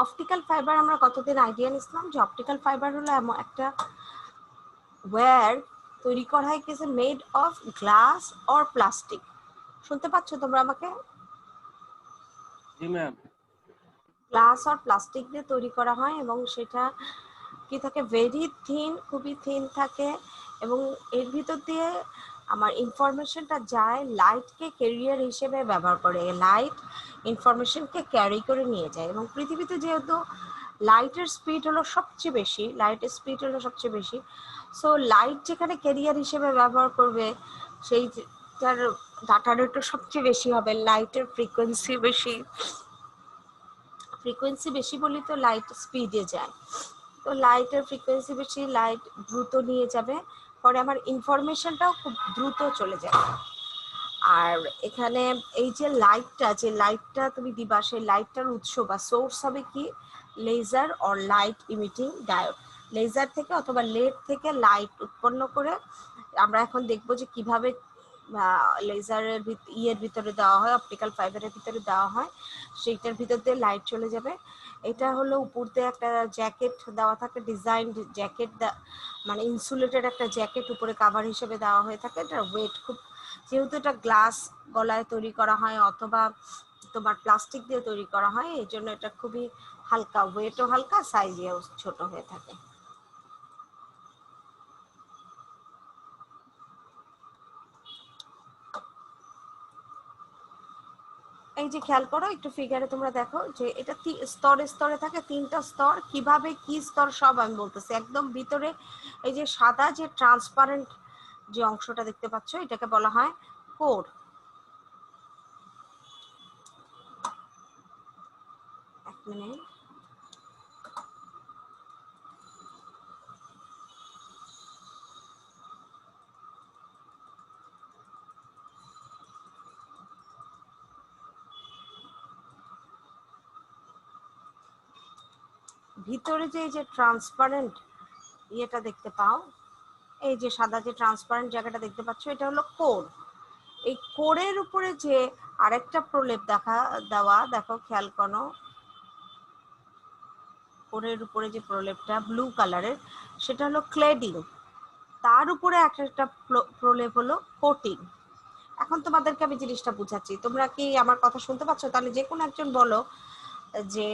Optical fibre আমরা কতদিন idea নিছিলাম যে অপটিক্যাল ফাইবার হলো এমন একটা ওয়্যার তৈরি করা হয় কি made of glass or plastic. শুনতে পাচ্ছ তোমরা আমাকে? জি ম্যাম। গ্লাস আর প্লাস্টিক দিয়ে তৈরি করা হয় এবং সেটা কি থাকে ভেরি থিন, খুবই থিন থাকে এবং এর ভিতর দিয়ে আমার ইনফরমেশনটা যায়, লাইটকে ক্যারিয়ার হিসেবে ব্যবহার করে। লাইট ইনফরমেশনকে ক্যারি করে নিয়ে যায় এবং পৃথিবীতে যেহেতু লাইটের স্পিড হলো সবচেয়ে বেশি, লাইটের স্পিড হলো সবচেয়ে বেশি, সো লাইট যেখানে ক্যারিয়ার হিসেবে ব্যবহার করবে সেইটার ডাটা রেটও সবচেয়ে বেশি হবে, লাইটের ফ্রিকোয়েন্সি বেশি। ফ্রিকোয়েন্সি বেশি বলি তো লাইট স্পিডে যায়, তো লাইটের ফ্রিকোয়েন্সি বেশি, লাইট দ্রুত নিয়ে যাবে, পরে আমার ইনফরমেশনটাও খুব দ্রুত চলে যাবে। আর এখানে এই যে লাইটটা তুমি দিবা, সেই লাইটটার উৎস বা সোর্স হবে কি laser or light emitting diode. Laser থেকে অথবা লেড থেকে লাইট উৎপন্ন করে আমরা এখন দেখবো যে কিভাবে লেজারের ইয়ের ভিতরে দেওয়া হয়, অপটিক্যাল ফাইবারের ভিতরে দেওয়া হয়, সেইটার ভিতর দিয়ে লাইট চলে যাবে। এটা হলো উপর দিয়ে একটা জ্যাকেট দেওয়া থাকে, ডিজাইন জ্যাকেট, মানে ইনসুলেটেড একটা জ্যাকেট উপরে কাভার হিসেবে দেওয়া হয়ে থাকে। এটার ওয়েট খুব, যেহেতু এটা গ্লাস গলায় তৈরি করা হয় অথবা তোমার প্লাস্টিক দিয়ে তৈরি করা হয়, এই জন্য এটা খুবই হালকা, ওয়েটও হালকা, সাইজেও ছোট হয়ে থাকে। এই যে খেয়াল করো একটু ফিগারে, তোমরা দেখো যে এটা স্তরে স্তরে থাকে, 3টা স্তর। কিভাবে কি স্তর সব আমি বলতেছি। একদম ভিতরে এই যে সাদা যে ট্রান্সপারেন্ট যে অংশটা দেখতে পাচ্ছ, এটাকে বলা হয় কোর। এক মিনিট, ভিতরে যে এই যে ট্রান্সপারেন্ট ইয়েটা দেখতে পাও, এই যে সাদা যে ট্রান্সপারেন্ট জায়গাটা দেখতে পাচ্ছ, এটা হলো কোর। এই কোরের উপরে যে আরেকটা প্রলেপ দেওয়া, দেখো খেয়াল করো, কোরের উপরে যে প্রলেপটা ব্লু কালারের, সেটা হলো ক্লেডিং। তার উপরে একটা প্রলেপ হলো কোটিং। এখন তোমাদেরকে আমি জিনিসটা বুঝাচ্ছি, তোমরা কি আমার কথা শুনতে পাচ্ছ? তাহলে যে কোনো একজন বলো যে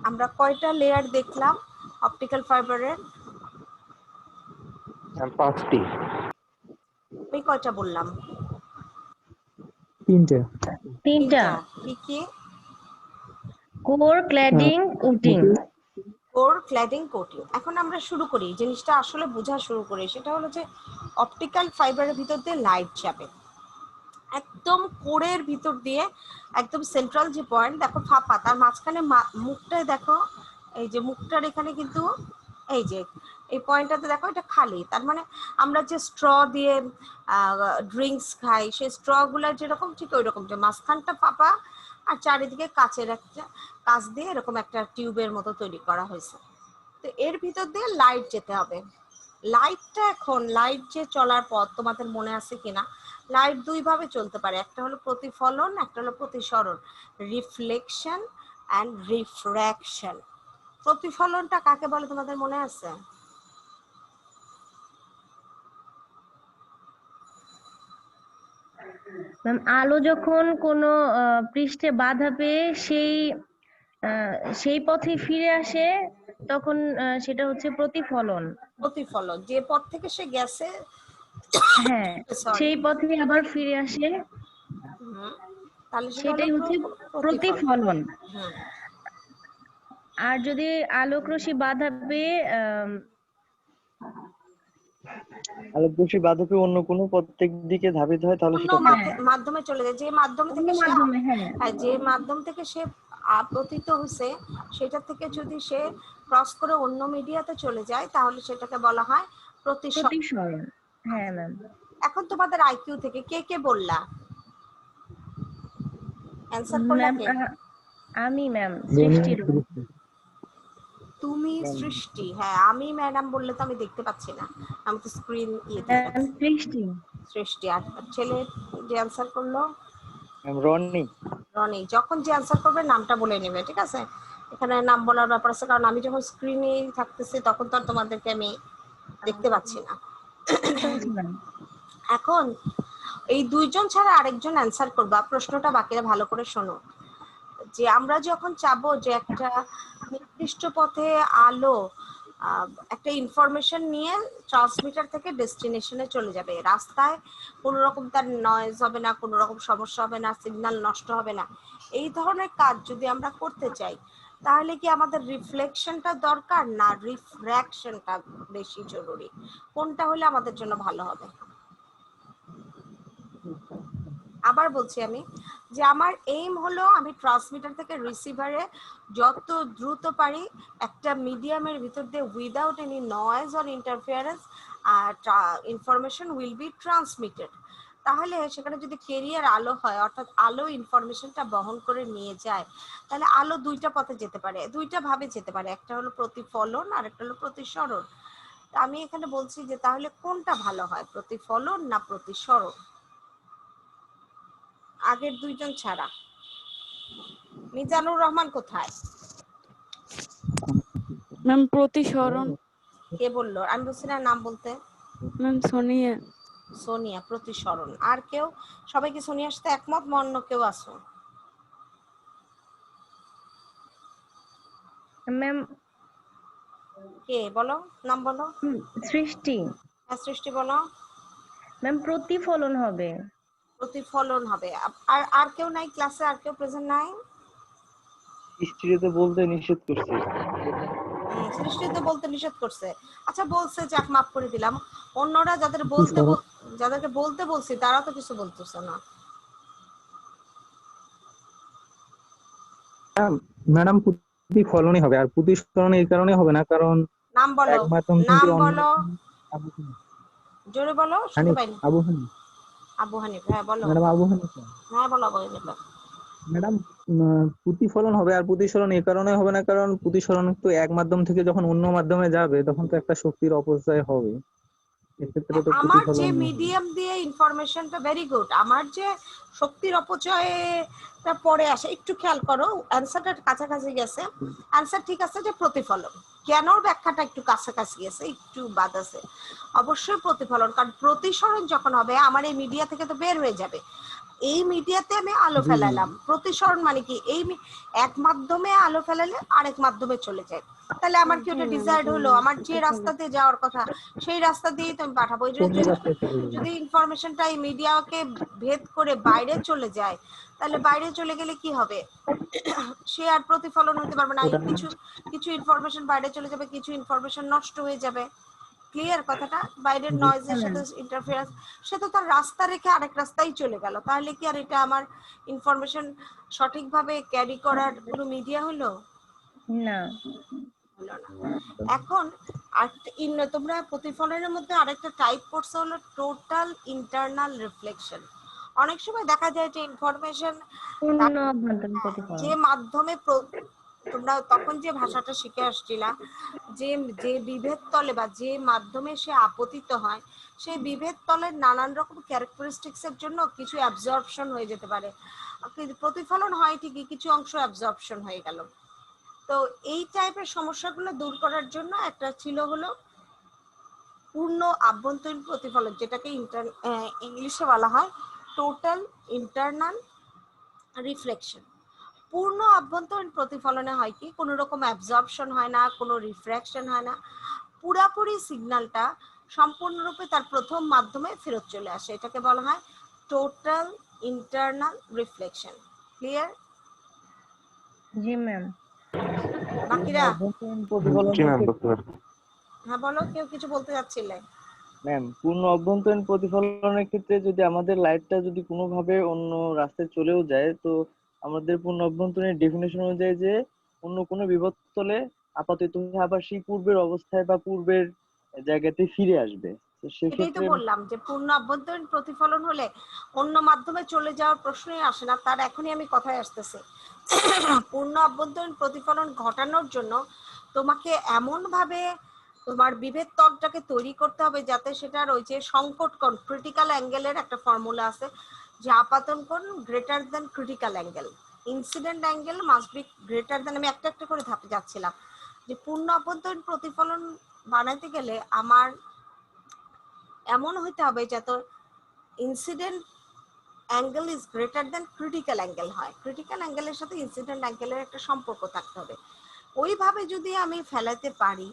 আমরা কয়টা লেয়ার দেখলাম অপটিক্যাল ফাইবারের? 5টি। আমি কয়টা বললাম? 3টে। তিনটা। কি কি? Core, cladding, coating. Core, cladding, coating. এখন আমরা শুরু করি, জিনিসটা আসলে বোঝা শুরু করি। সেটা হলো যে অপটিক্যাল ফাইবারের ভিতর দিয়ে লাইট যাবে একদম কোরের ভিতর দিয়ে, একদম সেন্ট্রাল যে পয়েন্ট দেখো ফাঁপা, তার মাঝখানে মুখটায় দেখো, এই যে মুখটার এখানে কিন্তু এই যে এই পয়েন্টটাতে দেখো এটা খালি। তার মানে আমরা যে স্ট্র দিয়ে ড্রিঙ্কস খাই, সেই স্ট্রগুলো যেরকম ঠিক ওই রকম, যে মাঝখানটা ফাঁপা আর চারিদিকে কাচের একটা কাচ দিয়ে এরকম একটা টিউবের মতো তৈরি করা হয়েছে। তো এর ভিতর দিয়ে লাইট যেতে হবে। লাইটটা, এখন লাইট যে চলার পথ তোমাদের মনে আছে কিনা, লাইট দুই ভাবে চলতে পারে, একটা হলো প্রতিফলন, একটা হলো প্রতিসরণ, রিফ্লেকশন অ্যান্ড রিফ্র্যাকশন। প্রতিফলনটা কাকে বলে তোমাদের মনে আছে? ম্যাম, আলো যখন কোনো পৃষ্ঠে বাধা পেয়ে সেই পথে ফিরে আসে, তখন সেটা হচ্ছে প্রতিফলন। প্রতিফলন, যে পথ থেকে সে গেছে, হ্যাঁ, সেই পথে আবার ফিরে আসে, তাহলে সেটাই হচ্ছে প্রতিফলন। আর যদি আলোক রশ্মি বাধা পেয়ে অন্য কোনো প্রত্যেক দিকে ধাবিত হয়, তাহলে সেটা মাধ্যমে চলে যায়, যে মাধ্যম থেকে সে আপতিত হয়েছে, সেটা থেকে যদি সে ক্রস করে অন্য মিডিয়াতে চলে যায়, তাহলে সেটাকে বলা হয় প্রতিসরণ। হ্যাঁ ম্যাম। এখন তোমাদের আইকিউ থেকে কে কে বললা? অ্যানসার করলা কে? আমি ম্যাম, সৃষ্টি। তুমি সৃষ্টি? হ্যাঁ, আমি ম্যাডাম বললে তো আমি দেখতে পাচ্ছি না, আমি তো স্ক্রিন সৃষ্টি। সৃষ্টি। আর ছেলে যে অ্যানসার করলো? রনি। রনি। যখন যে অ্যানসার করবে নামটা বলে নেবে, ঠিক আছে? এখানে নাম বলার ব্যাপার আছে, কারণ আমি যখন স্ক্রিনে থাকতেছি তখন তো আর তোমাদেরকে আমি দেখতে পাচ্ছি না। ঠিক আছে ম্যাম। এখন এই দুইজন ছাড়া আরেকজন অ্যান্সার করবা প্রশ্নটা, বাকিরা ভালো করে শোনো। যে আমরা যখন চাবো যে একটা নির্দিষ্ট পথে আলো একটা ইনফরমেশন নিয়ে ট্রান্সমিটার থেকে ডেস্টিনেশনে চলে যাবে, রাস্তায় কোনো রকম তার নয়েজ হবে না, কোনো রকম সমস্যা হবে না, সিগন্যাল নষ্ট হবে না, এই ধরনের কাজ যদি আমরা করতে চাই তাহলে কি আমাদের রিফ্লেকশনটা দরকার না রিফ্র্যাকশনটা বেশি জরুরি? কোনটা হলে আমাদের জন্য ভালো হবে? আবার বলছি আমি যে আমার এইম হলো আমি ট্রান্সমিটার থেকে রিসিভারে যত দ্রুত পারি একটা মিডিয়ামের ভিতর দিয়ে without any noise or interference information will be transmitted. তাহলে সেখানে যদি কেরিয়ার আলো হয়, অর্থাৎ আলো ইনফরমেশনটা বহন করে নিয়ে যায়, তাহলে আলো দুইটা পথে যেতে পারে, দুইটা ভাবে যেতে পারে, একটা হলো প্রতিফলন আর একটা হলো প্রতিসরণ। আমি এখানে বলছি যে তাহলে কোনটা ভালো হয়, প্রতিফলন না প্রতিসরণ? আগের দুইজন ছাড়া। মিজানুর রহমান কোথায়? ম্যাম প্রতিসরণ। কে বললো? আমি বলছি না নাম বলতে। ম্যাম সোনিয়া। সোনিয়া, প্রতিসরণ। আর কেউ? সবাই কি সোনিয়ার সাথে একমত? অন্য কেউ আসো? ম্যাম কে বলো, নাম বলো। সৃষ্টি। হ্যাঁ সৃষ্টি বলো। ম্যাম প্রতিফলন হবে। প্রতিফলন হবে। আর আর কেউ নাই ক্লাসে? আর কেউ প্রেজেন্ট নাই? হিস্ট্রিতে বলতে নিষেধ করছে। সৃষ্টিতে বলতে নিষেধ করছে। আচ্ছা বলছে, যাক মাফ করে দিলাম। অন্যরা যাদেরকে বলতে বলছি তারা তো কিছু বলতেছে না। ম্যাডাম প্রতিফলনই হবে, আর প্রতিসরণ এই কারণে হবে না কারণ নাম বলো, এক মাধ্যম নাম থেকে অন্য বলো, জোরে বলো, শুনতে পাইনি। আবু হানিফ। আবু হানিফ, হ্যাঁ বলো। ম্যাডাম আবু হানিফ। হ্যাঁ বলো আবু হানিফ। ম্যাডাম প্রতিফলন হবে, আর প্রতিসরণ এই কারণে হবে না কারণ প্রতিসরণ তো এক মাধ্যম থেকে যখন অন্য মাধ্যমে যাবে তখন তো একটা শক্তির অপচয় হবে, এক্ষেত্রে তো আমার যে প্রতিফলন মিডিয়াম দিয়ে ইনফরমেশনটা ভেরি গুড, আমার যে শক্তির অপচয়টা পরে আসে, একটু খেয়াল করো অ্যান্সারটা কাছাকাছি গেছে। অ্যান্সার ঠিক আছে যে প্রতিফলন, কেনর ব্যাখ্যাটা একটু কাছাকাছি গেছে, একটু বাদ আছে। অবশ্যই প্রতিফলন, কারণ প্রতিসরণ যখন হবে আমার এই মিডিয়া থেকে তো বের হয়ে যাবে, এই মিডিয়াতে আমি আলো ফেলালাম। প্রতিসরণ মানে কি, এই এক মাধ্যমে আলো ফেলালে আরেক মাধ্যমে চলে যায়, তাহলে আমার কি ওটা ডিজায়ার্ড হলো? আমার যে রাস্তা দিয়ে যাওয়ার কথা সেই রাস্তা দিয়েই তো আমি পাঠাবো। যদি ইনফরমেশনটা এই মিডিয়াকে ভেদ করে বাইরে চলে যায়, তাহলে বাইরে চলে গেলে কি হবে? সে আর প্রতিফলন হতে পারবে না। কিছু কিছু ইনফরমেশন বাইরে চলে যাবে, কিছু ইনফরমেশন নষ্ট হয়ে যাবে। ক্লিয়ার কথাটা? বাইরের নয়েজের সাথে ইন্টারফেয়ারেন্স, সে তো তার রাস্তা রেখে আরেক রাস্তায় চলে গেল, তাহলে কি আর এটা আমার ইনফরমেশন সঠিকভাবে ক্যারি করার কোনো মিডিয়া হলো? না। হলো না। এখন আর তোমরা প্রতিফলনের মধ্যে আরেকটা টাইপ করছে হলো টোটাল ইন্টারনাল রিফ্লেকশন। অনেক সময় দেখা যায় যে ইনফরমেশন পূর্ণ অভ্যন্তরীণ প্রতিফলন। যে মাধ্যমে তোমরা তখন যে ভাষাটা শিখে আসছিলা, যে যে বিভেদ তলে বা যে মাধ্যমে সে আপতিত হয়, সেই বিভেদ তলের নানান রকম ক্যারেক্টারিস্টিক্স এর জন্য কিছু অ্যাবজর্পশন হয়ে যেতে পারে। প্রতিফলন হয় ঠিকই, কিছু অংশ অ্যাবজর্পশন হয়ে গেল। তো এই টাইপের সমস্যাগুলো দূর করার জন্য একটা ছিল হলো পূর্ণ আভ্যন্তরীণ প্রতিফলন, যেটাকে ইংলিশে বলা হয় টোটাল ইন্টারনাল রিফ্লেকশন। পূর্ণ আভ্যন্তরীণ প্রতিফলনে হয় কি, কোনো রকম অ্যাবজর্পশন হয় না, কোনো রিফ্র্যাকশন হয় না, পুরাপুরি সিগন্যালটা সম্পূর্ণরূপে তার প্রথম মাধ্যমে ফেরত চলে আসে, এটাকে বলা হয় টোটাল ইন্টারনাল রিফ্লেকশন। ক্লিয়ার? জি ম্যাম। বাকিরা? জি ম্যাম। হ্যাঁ বলো, কেউ কিছু বলতে যাচ্ছিলে? ম্যাম পূর্ণ অভ্যন্তরীণ প্রতিফলনের ক্ষেত্রে যদি আমাদের লাইটটা যদি কোনোভাবে অন্য রাস্তায় চলেও যায়, তো আমাদের পূর্ণ অভ্যন্তরীণ ডেফিনেশন অনুযায়ী যে অন্য কোনো বিভব তলে আপাতত আবার সেই পূর্বের অবস্থায় বা পূর্বের জায়গাতে ফিরে আসবে। তো এটাই তো সেক্ষেত্রে বললাম যে পূর্ণ অভ্যন্তরীণ প্রতিফলন হলে অন্য মাধ্যমে চলে যাওয়ার প্রশ্নই আসে না, তার এখনই আমি কথায় আসতেছি। পূর্ণ অভ্যন্তরীণ প্রতিফলন ঘটানোর জন্য তোমাকে এমন ভাবে তোমার বিভেদ তলটাকে তৈরি করতে হবে যাতে সেটার ওই যে সংকট কোণ, ক্রিটিক্যাল অ্যাঙ্গেলের একটা ফর্মুলা আছে যে আপাতন কোণ greater than critical angle. Incident angle must be greater than, আমি একটা একটা করে ধাপে যাচ্ছিলাম, যে পূর্ণ অভ্যন্তরীণ প্রতিফলন বানাইতে গেলে আমার এমন হইতে হবে যাতে incident angle is greater than critical angle হয়, ক্রিটিক্যাল অ্যাঙ্গেলের সাথে ইনসিডেন্ট অ্যাঙ্গেলের একটা সম্পর্ক থাকতে হবে। ওইভাবে যদি আমি ফেলাতে পারি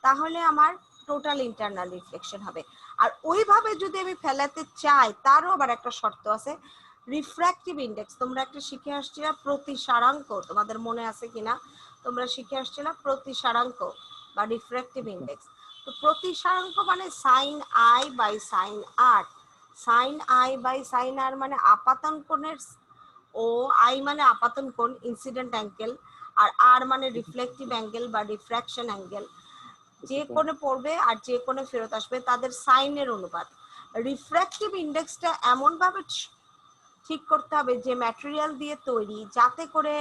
তাহলে আমার টোটাল ইন্টারনাল রিফ্লেকশন হবে। আর ওইভাবে যদি আমি ফেলাতে চাই তারও আবার একটা শর্ত আছে, রিফ্র্যাক্টিভ ইন্ডেক্স। তোমরা একটা শিখে আসছিলা প্রতিসারাঙ্ক, তোমাদের মনে আছে কিনা, তোমরা শিখে আসছিলা প্রতিসারাঙ্ক বা রিফ্র্যাক্টিভ ইন্ডেক্স। তো প্রতিসারাঙ্ক মানে sine i by sine r, sine i by sine r মানে আপাতন কোণের, ও আই মানে আপাতন কোণ ইনসিডেন্ট অ্যাঙ্গেল, আর আর মানে রিফ্লেকটিভ অ্যাঙ্গেল বা রিফ্র্যাকশন অ্যাঙ্গেল, যে কোণে পড়বে আর যে কোণে ফেরত আসবে তাদের সাইনের অনুপাত। রিফ্র্যাক্টিভ ইন্ডেক্সটা এমন ভাবে ঠিক করতে হবে যে ম্যাটেরিয়াল দিয়ে তৈরি যাতে করে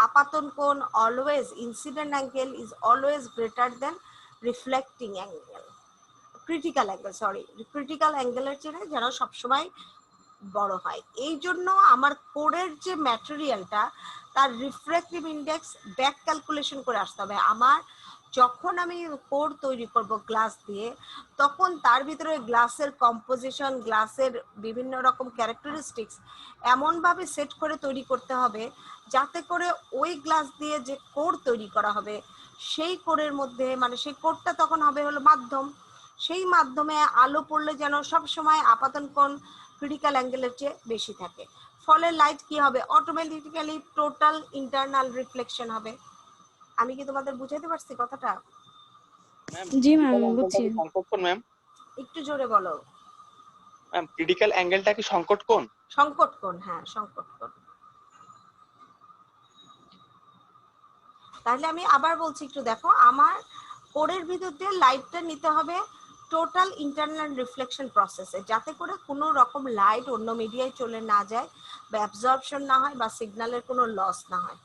আপাতন কোণ always, incident angle is always greater than reflecting angle, critical angle, sorry critical অ্যাঙ্গেলের চেয়ে যেন সবসময় বড় হয়। এই জন্য আমার কোরের যে ম্যাটেরিয়ালটা তার রিফ্র্যাক্টিভ ইন্ডেক্স ব্যাক ক্যালকুলেশন করে আসতে হবে। আমার যখন আমি কোর তৈরি করব গ্লাস দিয়ে, তখন তার ভিতরে গ্লাসের কম্পোজিশন, গ্লাসের বিভিন্ন রকম ক্যারেক্টারিস্টিক্স এমনভাবে সেট করে তৈরি করতে হবে যাতে করে ওই গ্লাস দিয়ে যে কোর তৈরি করা হবে সেই কোরের মধ্যে, মানে সেই কোরটা তখন হবে হলো মাধ্যম, সেই মাধ্যমে আলো পড়লে যেন সব সময় আপাতন কোণ ক্রিটিক্যাল অ্যাঙ্গেলের চেয়ে বেশি থাকে। ফলে লাইট কি হবে, অটোমেটিক্যালি টোটাল ইন্টারনাল রিফ্লেকশন হবে। আমি কি তোমাদের বুঝাইতে পারছি কথাটা? ম্যাম জি ক্রিটিক্যাল ম্যাম, অ্যাঙ্গেলটা বুঝছি। কি সংকট কোণ ম্যাম? একটু জোরে বলো। ম্যাম ক্রিটিক্যাল অ্যাঙ্গেলটা কি সংকট কোণ? সংকট কোণ, হ্যাঁ সংকট কোণ। তাহলে আমি আবার বলছি, একটু দেখো, আমার কোরের ভিতর দিয়ে লাইটটা নিতে হবে টোটাল ইন্টারনাল রিফ্লেকশন প্রসেসে, যাতে করে কোনো রকম লাইট অন্য মিডিয়ায় চলে না যায় বা অ্যাবজর্পশন না হয় বা সিগন্যালের কোনো লস না হয়।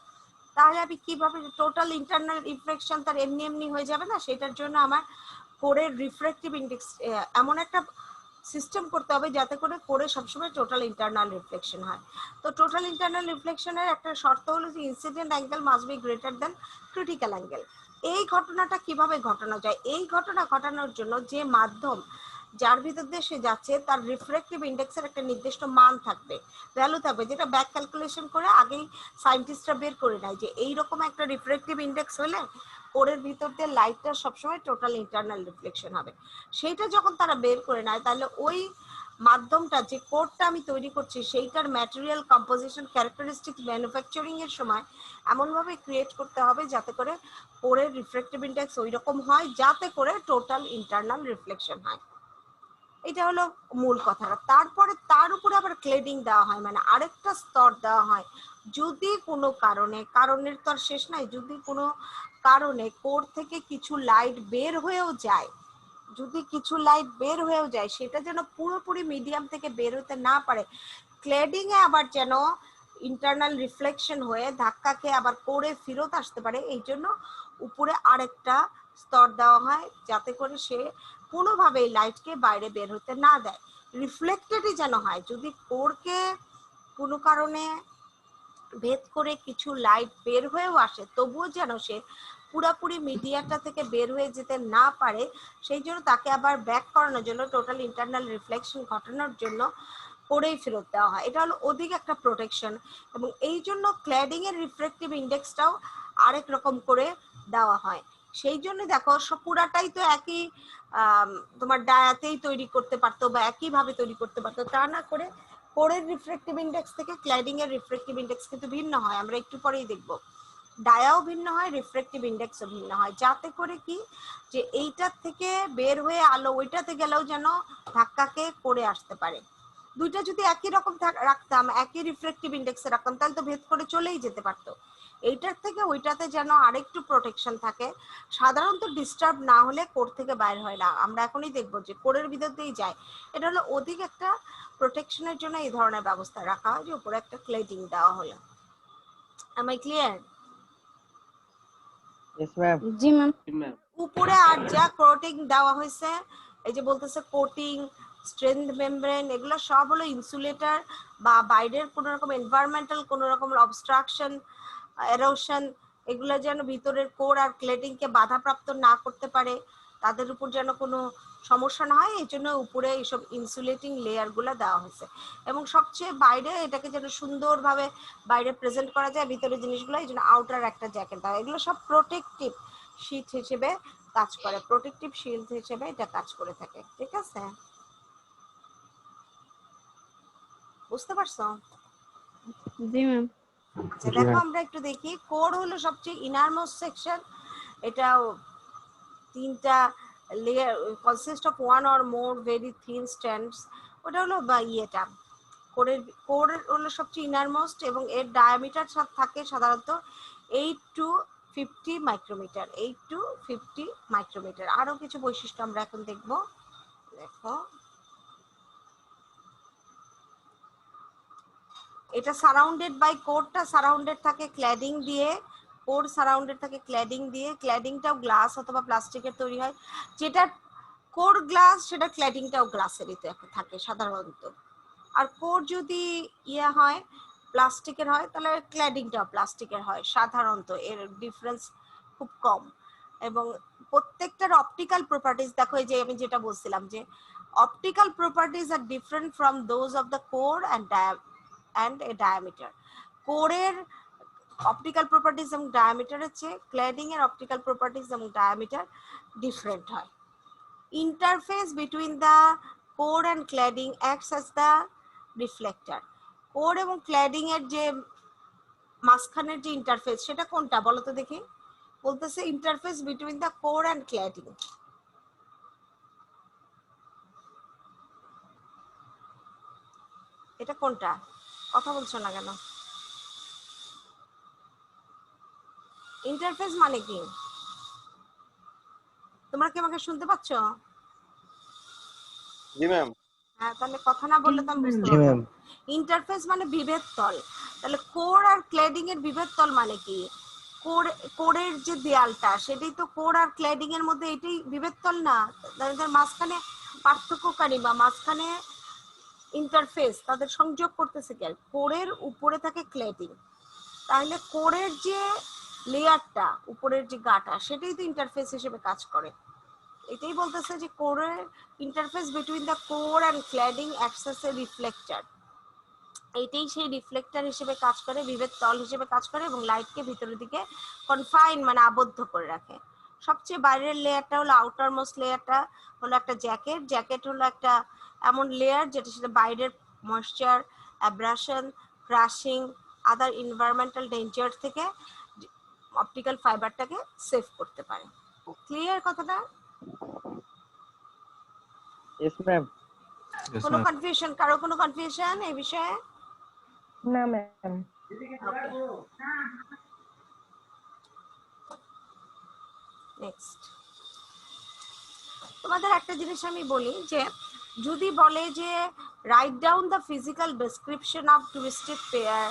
তাহলে আমি কিভাবে টোটাল ইন্টারনাল রিফ্লেকশন তার এমনি এমনি হয়ে যাবে না, সেটার জন্য আমার কোরের রিফ্র্যাক্টিভ ইন্ডেক্স এমন একটা সিস্টেম করতে হবে যাতে করে কোরে সবসময় টোটাল ইন্টারনাল রিফ্লেকশন হয়। তো টোটাল ইন্টারনাল রিফ্লেকশনের একটা শর্ত হলো যে incident angle must be greater than critical angle. এই ঘটনাটা কিভাবে ঘটানো যায়, এই ঘটনা ঘটানোর জন্য যে মাধ্যম যার ভিতর দিয়ে সে যাচ্ছে তার রিফ্র্যাক্টিভ ইন্ডেক্সের একটা নির্দিষ্ট মান থাকবে, ভ্যালু থাকবে, যেটা ব্যাক ক্যালকুলেশন করে আগেই সায়েন্টিস্টরা বের করে নেয় যে এইরকম একটা রিফ্র্যাক্টিভ ইন্ডেক্স হলে কোরের ভিতর দিয়ে লাইটটা সবসময় টোটাল ইন্টারনাল রিফ্লেকশন হবে। সেইটা যখন তারা বের করে নেয় তাহলে ওই মাধ্যমটা, যে কোডটা আমি তৈরি করছি সেইটার ম্যাটেরিয়াল কম্পোজিশন ক্যারেক্টারিস্টিক ম্যানুফ্যাকচারিং এর সময় এমনভাবে ক্রিয়েট করতে হবে যাতে করে কোরের রিফ্র্যাক্টিভ ইন্ডেক্স ওই রকম হয় যাতে করে টোটাল ইন্টারনাল রিফ্লেকশন হয়। এটা হলো মূল কথাটা। তারপরে তার উপরে আবার ক্লেডিং দেওয়া হয়, মানে আরেকটা স্তর দেওয়া হয়। যদি কোনো কারণে, কারণের তো আর শেষ নাই, যদি কোনো কারণে কোর থেকে কিছু লাইট বের হয়েও যায়, যদি কিছু লাইট বের হয়েও যায় সেটা যেন পুরোপুরি মিডিয়াম থেকে বের হতে না পারে, ক্লেডিং এ আবার যেন ইন্টারনাল রিফ্লেকশন হয়ে ধাক্কা খেয়ে আবার কোরে ফেরত আসতে পারে, এই জন্য উপরে আরেকটা স্তর দেওয়া হয় যাতে করে সে কোনোভাবেই লাইটকে বাইরে বের হতে না দেয়, রিফ্লেক্টেডই যেন হয়। যদি কোরকে কোনো কারণে ভেদ করে কিছু লাইট বের হয়েও আসে তবুও যেন সে পুরাপুরি মিডিয়াটা থেকে বের হয়ে যেতে না পারে, সেই জন্য তাকে আবার ব্যাক করানোর জন্য টোটাল ইন্টারনাল রিফ্লেকশন ঘটানোর জন্য করেই ফেরত দেওয়া হয়। এটা হলো অধিক একটা প্রোটেকশন, এবং এই জন্য ক্ল্যাডিং এর রিফ্লেকটিভ ইন্ডেক্সটাও আরেক রকম করে দেওয়া হয়। সেই জন্য দেখো পুরাটাই তো একই তোমার ডায়াতেই তৈরি করতে পারতো বা একইভাবে তৈরি করতে পারতো, তা না করে কোরের রিফ্লেকটিভ ইন্ডেক্স থেকে ক্ল্যাডিং এর রিফ্লেকটিভ ইন্ডেক্স কিন্তু ভিন্ন হয়, আমরা একটু পরেই দেখবো। ডায়াও ভিন্ন হয়, রিফ্লেকটিভ ইন্ডেক্সও ভিন্ন হয়, যাতে করে কি যে এইটার থেকে বের হয়ে আলো ওইটাতে গেলেও যেন ধাক্কাকে করে আসতে পারে। দুইটা যদি একই রকম রাখতাম, একই রিফ্লেকটিভ ইন্ডেক্সে রাখতাম, তাহলে তো ভেদ করে চলেই যেতে পারতো। এইটার থেকে ওইটাতে যেন আরেকটু প্রোটেকশন থাকে, সাধারণত ডিস্টার্ব না হলে কোর থেকে বাইর হয় না। আমরা এখনই দেখবো যে কোরের ভিতর দিয়েই যায়। এটা হলো অধিক একটা প্রোটেকশনের জন্য এই ধরনের ব্যবস্থা রাখা হয়, যে উপরে একটা ক্লেডিং দেওয়া হলো। Am I clear? Yes ma'am. জি ম্যাম। জি ম্যাম। উপরে আর যা কোটিং দেওয়া হয়েছে, এই যে বলতেছে কোটিং, স্ট্রেংথ মেমব্রেন, এগুলো সব হলো ইনসুলেটর বা বাইরের কোনো রকম এনভায়রনমেন্টাল কোনো রকম অবস্ট্রাকশন, এরোশন, এগুলো যেন ভিতরের কোর আর ক্লেডিংকে বাধাপ্রাপ্ত না করতে পারে, তাদের উপর যেন কোনো সমস্যা না হয়, এই জন্য উপরে এইসব ইনসুলেটিং লেয়ারগুলো দেওয়া হয়েছে। এবং সবচেয়ে বাইরে এটাকে যেন সুন্দরভাবে বাইরে প্রেজেন্ট করা যায় ভিতরের জিনিসগুলো, এই জন্য আউটার একটা জ্যাকেট দেওয়া। এগুলো সব প্রোটেক্টিভ শীট হিসেবে কাজ করে, প্রোটেক্টিভ শিল্ড হিসেবে এটা কাজ করে থাকে। ঠিক আছে, বুঝতে পারছো? জি ম্যাম। আচ্ছা দেখো আমরা একটু দেখি, কোর হলো সবচেয়ে ইনারমোস্ট সেকশন। এটাও তিনটা layer consist of one or more very thin strands. ওটা হলো বা ইয়েটা কোর হলো সবচেয়ে ইনারমোস্ট এবং এর ডায়ামিটার থাকে সাধারণত 8 to 50 মাইক্রোমিটার। 8 to 50 micrometer. আরো কিছু বৈশিষ্ট্য আমরা এখন দেখবো। দেখো এটা সারাউন্ডেড বাই, কোরটা সারাউন্ডেড থাকে ক্ল্যাডিং দিয়ে, কোর সারাউন্ডেড থাকে ক্ল্যাডিং দিয়ে। ক্ল্যাডিংটাও গ্লাস অথবা প্লাস্টিকের তৈরি হয়। যেটা কোর গ্লাস সেটা ক্ল্যাডিংটাও গ্লাসেরই থাকে সাধারণত। আর কোর যদি ইয়ে হয় প্লাস্টিকের হয় তাহলে ক্ল্যাডিংটাও প্লাস্টিকের হয় সাধারণত, এর ডিফারেন্স খুব কম। এবং প্রত্যেকটার অপটিক্যাল প্রপার্টিজ দেখো, এই যে আমি যেটা বলছিলাম যে optical properties are different from those of the core and a diameter. কোরের অপটিক্যাল প্রপার্টিজ এবং ডায়ামিটারের চেয়ে ক্ল্যাডিং এর অপটিক্যাল প্রপার্টিজ এবং ডায়ামিটার ডিফারেন্ট হয়। Interface between the core and cladding acts as the reflector. Core এবং ক্ল্যাডিং এর যে মাঝখানের যে ইন্টারফেস সেটা কোনটা বলো তো দেখি? বলতেছে interface between the core and cladding. এটা কোনটা? কথা বলছো না কেন? ইন্টারফেস মানে কি? তোমরা কি আমাকে শুনতে পাচ্ছ? জি ম্যাম। হ্যাঁ, তাহলে কথা না বললে তো আমি বুঝতে জি পারবো ম্যাম। না। ইন্টারফেস মানে বিভেদ তল। তাহলে কোর আর ক্ল্যাডিং এর বিভেদ তল মানে কি? কোরের যে দেয়ালটা সেটাই তো কোর আর ক্ল্যাডিং এর মধ্যে, এটাই বিভেদ তল না? তাদের মাঝখানে পার্থক্যকারী বা মাঝখানে ইন্টারফেস তাদের সংযোগ করতেছে কে? কোরের উপরে থাকে ক্ল্যাডিং, তাহলে কোরের যে লেয়ারটা উপরের যে গাটা সেটাই তো ইন্টারফেস হিসেবে কাজ করে। এটাই বলতেছে যে কোরের interface between the core and cladding acts as a reflector. এটাই সেই রিফ্লেক্টর হিসেবে কাজ করে, বিভেদ তল হিসেবে কাজ করে এবং লাইটকে ভিতরের দিকে কনফাইন মানে আবদ্ধ করে রাখে। সবচেয়ে বাইরের লেয়ারটা হলো আউটার মোস্ট লেয়ারটা হলো একটা জ্যাকেট। জ্যাকেট হলো একটা এমন লেয়ার যেটা সেটা বাইরের ময়েশ্চার, অ্যাব্রাশন, ক্রাশিং, আদার এনভায়রনমেন্টাল ডেঞ্জার থেকে অপটিক্যাল ফাইবারটাকে সেভ করতে পারে। ক্লিয়ার কথাটা? Yes ma'am. কোনো কনফিউশন? কারো কোনো কনফিউশন এই বিষয়ে? না ম্যাম। নেক্সট তোমাদের একটা জিনিস আমি বলি যে যদি বলে যে write down the physical description of twisted pair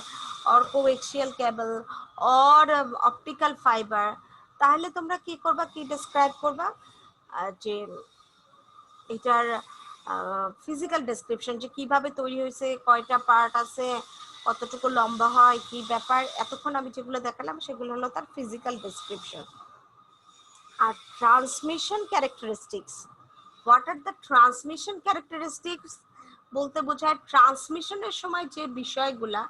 or coaxial cable or optical fibre, তাহলে তোমরা কি করবা, কি ডেসক্রাইব করবা? যে এটার ফিজিক্যাল ডেসক্রিপশন, যে কিভাবে তৈরি হয়েছে, কয়টা পার্ট আছে, কতটুকু লম্বা হয়, কি ব্যাপার, এতক্ষণ আমি যেগুলো দেখালাম সেগুলো হলো তার ফিজিক্যাল ডেসক্রিপশন। আর transmission characteristics, what are the transmission characteristics বলতে বোঝায় ট্রান্সমিশনের সময় যে বিষয়গুলা,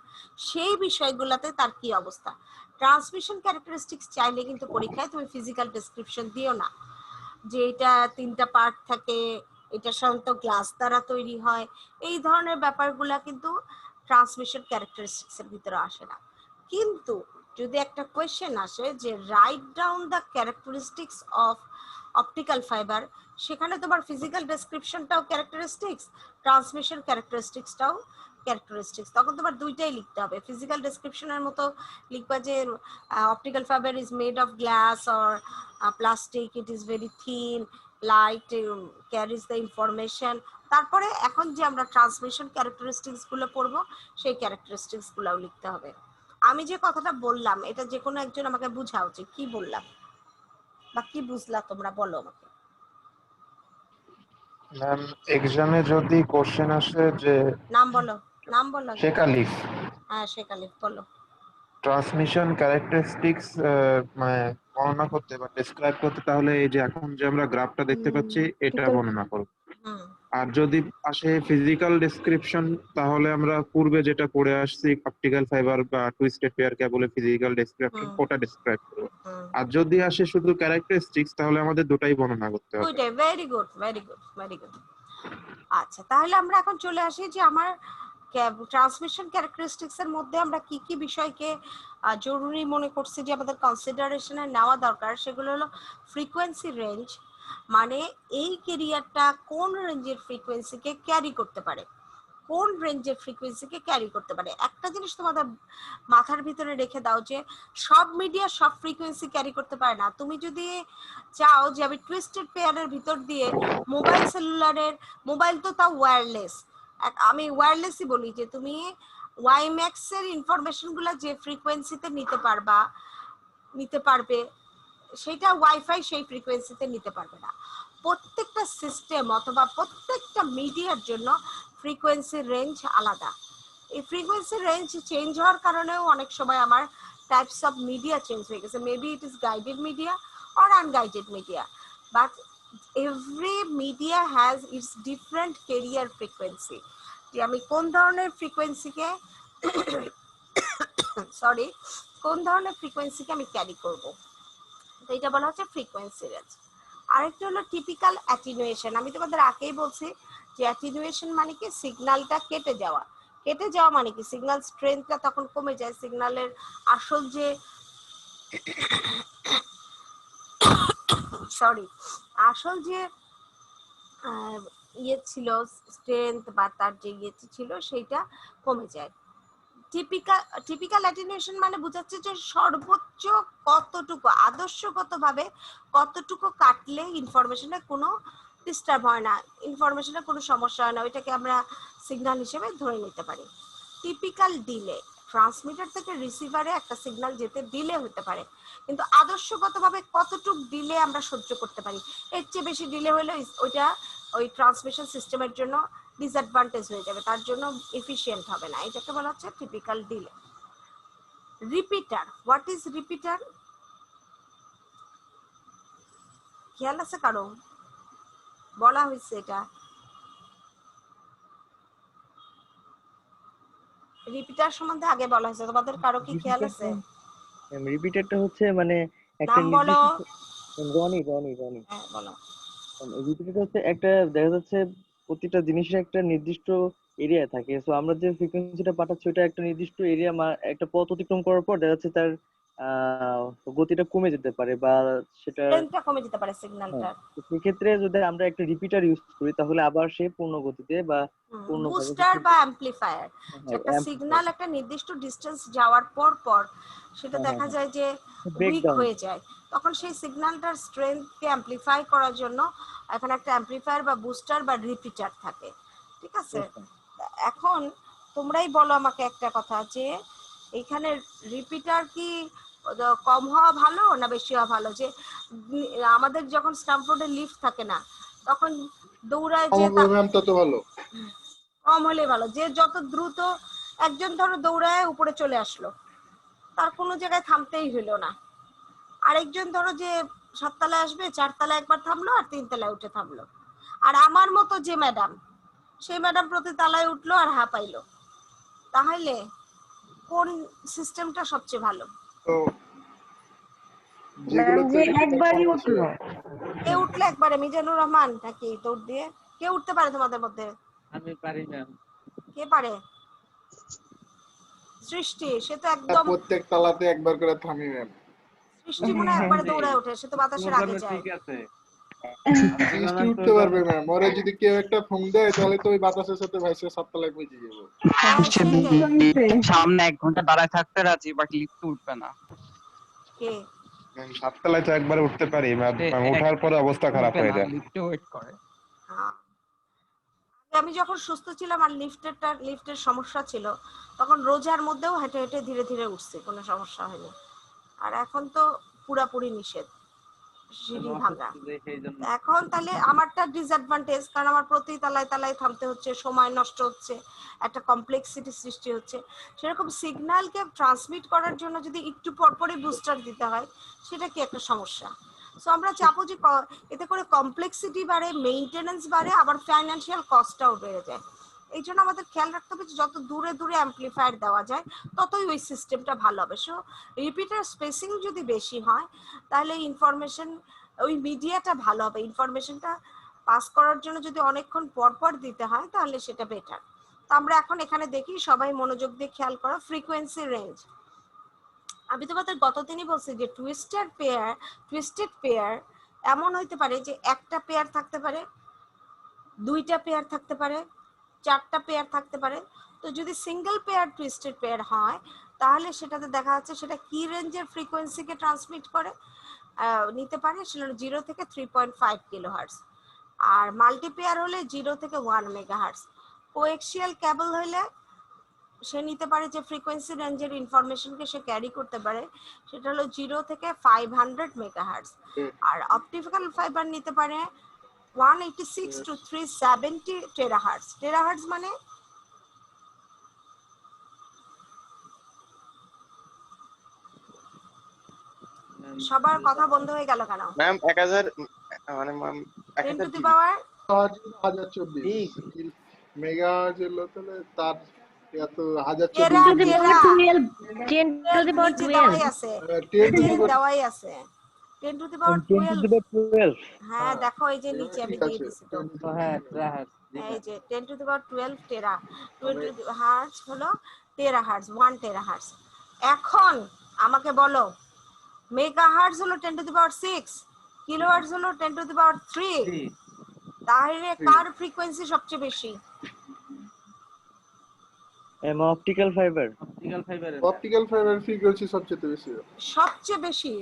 সেই বিষয়গুলাতে তার কি অবস্থা। ট্রান্সমিশন ক্যারেক্টারিস্টিক্স চাইলে কিন্তু পরীক্ষায় তুমি ফিজিক্যাল ডেসক্রিপশন দিও না যে এটা তিনটা পার্ট থাকে, এটা সাধারণত গ্লাস দ্বারা তৈরি হয়, এই ধরনের ব্যাপারগুলা কিন্তু ট্রান্সমিশন ক্যারেক্টারিস্টিক্সের ভিতরে আসে না। কিন্তু যদি একটা কোয়েশ্চেন আসে যে write down the characteristics of optical fibre, সেখানে তোমার ফিজিক্যাল ডেসক্রিপশনটাও ক্যারেক্টারিস্টিক্স, ট্রান্সমিশন ক্যারেক্টারিস্টিক্সটাও ক্যারেক্টারিস্টিক্স, তখন তোমার দুইটাই লিখতে হবে। ফিজিক্যাল ডেসক্রিপশনের মতো লিখবা যে optical fibre is made of glass or plastic, it is very thin, light carries the information. তারপরে এখন যে আমরা ট্রান্সমিশন ক্যারেক্টারিস্টিক্স গুলো পড়বো সেই ক্যারেক্টারিস্টিক্স গুলাও লিখতে হবে। আমি যে কথাটা বললাম এটা যে কোনো একজন আমাকে বুঝাও যে কি বললাম বা কি বুঝলা তোমরা, বলো আমাকে। ম্যাম এক্সামে যদি কোশ্চেন আসে যে নাম বলো, নাম বলো আগে। শেখ আলিফ হ্যাঁ শেখ আলিফ, বলো। ট্রান্সমিশন ক্যারেক্টারিস্টিক্স মানে বর্ণনা করতে বা ডেসক্রাইব করতে, তাহলে এই যে এখন যে আমরা গ্রাফটা দেখতে পাচ্ছি এটা বর্ণনা করো। হুম আর যদি আসে ফিজিক্যাল ডেসক্রিপশন, তাহলে আমরা পূর্বে যেটা পড়ে আসছি অপটিক্যাল ফাইবার বা টুইস্টেড পেয়ার কেবলে ফিজিক্যাল ডেসক্রিপশন, হুম ওটা ডেসক্রাইব করবো। হুম আর যদি আসে শুধু ক্যারেক্টারিস্টিক্স, তাহলে আমাদের দুটাই বর্ণনা করতে হবে। দুইটাই, very good very good very good. আচ্ছা তাহলে আমরা এখন চলে আসি যে আমার ট্রান্সমিশন ক্যারেক্টারিস্টিক্স এর মধ্যে আমরা কি কি বিষয়কে জরুরি মনে করছি যে আমাদের কনসিডারেশনে নেওয়া দরকার। সেগুলো হলো ফ্রিকোয়েন্সি রেঞ্জ, মানে এই ক্যারিয়ারটা কোন রেঞ্জের ফ্রিকোয়েন্সিকে ক্যারি করতে পারে, কোন রেঞ্জের ফ্রিকোয়েন্সিকে ক্যারি করতে পারে। একটা জিনিস তোমাদের মাথার ভিতরে রেখে দাও যে সব মিডিয়া সব ফ্রিকোয়েন্সি ক্যারি করতে পারে না। তুমি যদি চাও যে আমি টুইস্টেড পেয়ারের ভিতর দিয়ে মোবাইল সেলুলারের, মোবাইল তো তাও ওয়্যারলেস, আমি ওয়্যারলেসই বলি, যে তুমি ওয়াইম্যাক্স এর ইনফরমেশন গুলো যে ফ্রিকোয়েন্সিতে নিতে পারবে সেটা ওয়াইফাই সেই ফ্রিকোয়েন্সিতে নিতে পারবে না। প্রত্যেকটা সিস্টেম অথবা প্রত্যেকটা মিডিয়ার জন্য ফ্রিকোয়েন্সি রেঞ্জ আলাদা। এই ফ্রিকোয়েন্সি রেঞ্জ চেঞ্জ হওয়ার কারণেও অনেক সময় আমার টাইপস অফ মিডিয়া চেঞ্জ হয়ে গেছে। Maybe it is guided media or unguided media, but every media has its different career frequency, যে আমি কোন ধরনের ফ্রিকোয়েন্সিকে সরি কোন ধরনের ফ্রিকোয়েন্সিকে আমি ক্যারি করব, তো এটা বলা হচ্ছে ফ্রিকোয়েন্সি রেঞ্জ। আরেকটা হলো টিপিক্যাল অ্যাটিনুয়েশন। আমি তোমাদের আগেই বলছি যে অ্যাটিনুয়েশন মানে কি সিগন্যালটা কেটে যাওয়া। কেটে যাওয়া মানে কি সিগন্যাল স্ট্রেংথটা তখন কমে যায়, সিগন্যালের আসল যে আসল যে ইয়ে ছিল স্ট্রেংথ বা তার যে ইয়ে ছিল সেইটা কমে যায়। টিপিক্যাল অ্যাটেনুয়েশন মানে বোঝাচ্ছে যে সর্বোচ্চ কতটুকু আদর্শগতভাবে কতটুকু কাটলে ইনফরমেশনের কোনো ডিস্টার্ব হয় না, ইনফরমেশনের কোনো সমস্যা হয় না, ওইটাকে আমরা সিগন্যাল হিসেবে ধরে নিতে পারি। টিপিক্যাল ডিলে, ট্রান্সমিটার থেকে রিসিভারে একটা সিগন্যাল যেতে ডিলে হতে পারে, কিন্তু আদর্শগতভাবে কতটুকু ডিলে আমরা সহ্য করতে পারি, এর চেয়ে বেশি ডিলে হলে ওইটা ওই ট্রান্সমিশন সিস্টেমের জন্য ডিসঅ্যাডভান্টেজ হয়ে যাবে, তার জন্য এফিশিয়েন্ট হবে না, এটাকে বলা হচ্ছে typical delay. Repeater, what is repeater? খেয়াল আছে কারো? বলা হয়েছে এটা রিপিটার সম্বন্ধে আগে বলা হয়েছে, তোমাদের কারো কি খেয়াল আছে? রিপিটারটা হচ্ছে মানে একটা নাম বলো। নির্দিষ্ট রনি। হ্যাঁ বলো। রিপিটারটা হচ্ছে একটা, দেখা যাচ্ছে প্রতিটা জিনিসের একটা নির্দিষ্ট এরিয়া থাকে। সো আমরা যে ফ্রিকোয়েন্সিটা পাঠাচ্ছি ওটা একটা নির্দিষ্ট এরিয়া, একটা পথ অতিক্রম করার পর দেখা যাচ্ছে তার আহ গতিটা কমে যেতে পারে বা সেটা, স্ট্রেংথটা কমে যেতে পারে হ্যাঁ, সিগন্যালটার। তো সেক্ষেত্রে যদি আমরা একটা রিপিটার ইউজ করি তাহলে আবার সে পূর্ণ গতিতে বা পূর্ণভাবে বুস্টার বা অ্যাম্পলিফায়ার, একটা সিগন্যাল একটা নির্দিষ্ট ডিস্টেন্স যাওয়ার পর সেটা দেখা যায় যে উইক ব্রেকডাউন। হয়ে যায়, তখন সেই সিগন্যালটার স্ট্রেংথকে অ্যাম্পলিফাই করার জন্য এখন একটা অ্যাম্পলিফায়ার বা বুস্টার বা রিপিটার থাকে, ঠিক আছে? এখন তোমরাই বলো আমাকে একটা কথা, যে এখানে রিপিটার কি কম হওয়া ভালো না বেশি হওয়া ভালো? যে আমাদের যখন স্ট্যামফোর্ডে লিফট থাকে না তখন দৌড়ায় যে ম্যাম তত ভালো। কম হলে ভালো, যে যত দ্রুত একজন ধরো দৌড়ায় উপরে চলে আসলো, তার কোনো জায়গায় থামতেই হইলো না, আরেকজন ধরো যে 7 তলায় আসবে 4 তলায় একবার থামলো আর 3 তলায় উঠে থামলো, আর আমার মতো যে ম্যাডাম, সেই ম্যাডাম প্রতি তলায় উঠলো আর হাঁপাইলো, তাহলে কোন সিস্টেমটা সবচেয়ে ভালো? তো যেগুলোতে একবারই উঠলো। কে উঠলে একবারে? মিজানুর রহমান নাকি দৌড় দিয়ে? কে উঠতে পারে তোমাদের মধ্যে? আমি পারি না। কে পারে? সৃষ্টি, সে তো একদম প্রত্যেক তালাতে একবার করে থামি ম্যাম। সৃষ্টি মনে হয় একবারে দৌড়ায় ওঠে, সে তো বাতাসের আগে যায়। ঠিক আছে, সৃষ্টি উঠতে পারবে ম্যাম, ওরে যদি কেউ একটা ফোন দেয় তাহলে তো ওই বাতাসের সাথে ভাইসে 7 তলায় পৌঁছে যাবো। হ্যাঁ, সেইটাই। সামনে 1 ঘন্টা দাঁড়ায় থাকতে রাজি, বাট লিফট উঠবে না। কে? ম্যাম 7 তলায় তো একবারে উঠতে পারি, ওঠার পরে অবস্থা খারাপ হয়ে যায়। লিফটে ওয়েট করে। হ্যাঁ। আমি যখন সুস্থ ছিলাম আর লিফটের সমস্যা ছিল, তখন রোজার মধ্যেও হেঁটে হেঁটে ধীরে ধীরে উঠছে, কোনো সমস্যা হয়নি। আর এখন তো পুরাপুরি নিষেধ। সিঁড়ি ভাঙা। সেই জন্য এখন তাহলে আমারটা ডিসঅ্যাডভান্টেজ, কারণ আমার প্রতি তলায় তলায় থামতে হচ্ছে, সময় নষ্ট হচ্ছে, একটা কমপ্লেক্সিটি সৃষ্টি হচ্ছে। সেরকম সিগন্যালকে ট্রান্সমিট করার জন্য যদি একটু পরপরই বুস্টার দিতে হয়, সেটা কি একটা সমস্যা। সো আমরা চাপো যে এতে করে কমপ্লেক্সিটি বাড়ে, মেইনটেনেন্স বাড়ে, আবার ফাইন্যান্সিয়াল কস্টটাও বেড়ে যায়। এই জন্য আমাদের খেয়াল রাখতে হবে যে যত দূরে দূরে অ্যাম্পলিফায়ার দেওয়া যায় ততই ওই সিস্টেমটা ভালো হবে। সো রিপিটার স্পেসিং যদি বেশি হয় তাহলে ইনফরমেশন, ওই মিডিয়াটা ভালো হবে। ইনফরমেশনটা পাস করার জন্য যদি অনেকক্ষণ পর পর দিতে হয় তাহলে সেটা বেটার। তো আমরা এখন এখানে দেখি, সবাই মনোযোগ দিয়ে খেয়াল করো, ফ্রিকোয়েন্সি রেঞ্জ। আমি তোমাদের গত দিনই বলছি যে টুইস্টেড পেয়ার এমন হইতে পারে যে একটা পেয়ার থাকতে পারে, দুইটা পেয়ার থাকতে পারে, চারটা পেয়ার থাকতে পারে। তো যদি সিঙ্গেল পেয়ার টুইস্টেড পেয়ার হয় তাহলে সেটাতে দেখা যাচ্ছে সেটা কি রেঞ্জের ফ্রিকোয়েন্সিকে ট্রান্সমিট করে নিতে পারে, সেটা 0 থেকে 3.5 কিলোহার্টজ। আর মাল্টিপেয়ার হলে 0 থেকে 1 মেগাহার্টজ। কোএক্সিয়াল কেবল হলে সে নিতে পারে যে ফ্রিকোয়েন্সি রেঞ্জের ইনফরমেশনকে সে ক্যারি করতে পারে, সেটা হলো 0 থেকে 500 মেগাহার্টজ। আর অপটিক্যাল ফাইবার নিতে পারে 186 to 370 টেরাহার্টজ। টেরাহার্টজ মানে সবার কথা বন্ধ হয়ে গেল কেন? ম্যাম 1000 মানে ম্যাম 10 টু 1000 দি পাওয়ার 1024 মেগা হলো, তাহলে তার এত 1024 টেরা, to the power 12 10 to the power নিচে 12 দেওয়াই আছে, 10 to the নিচে power দেওয়াই আছে 10 to the power 10 to 12। the power 12। হ্যাঁ দেখো এই যে নিচে আমি ঠিক দিয়ে আছে, দিছি তো, হ্যাঁ টেরাহার্টজ। এই যে 10 টু দি পাওয়ার 12 টেরা, 20 হার্টজ হলো টেরাহার্টজ, 1 টেরাহার্টজ। এখন আমাকে বলো মেগাহার্টজ হলো 10 টু দি পাওয়ার 6, কিলোহার্টজ হলো 10 টু দি পাওয়ার 3। তাহলে কার ফ্রিকোয়েন্সি সবচেয়ে বেশি? Optical fibre. Optical fibre frequency সবচেয়ে বেশি। সবচেয়ে বেশি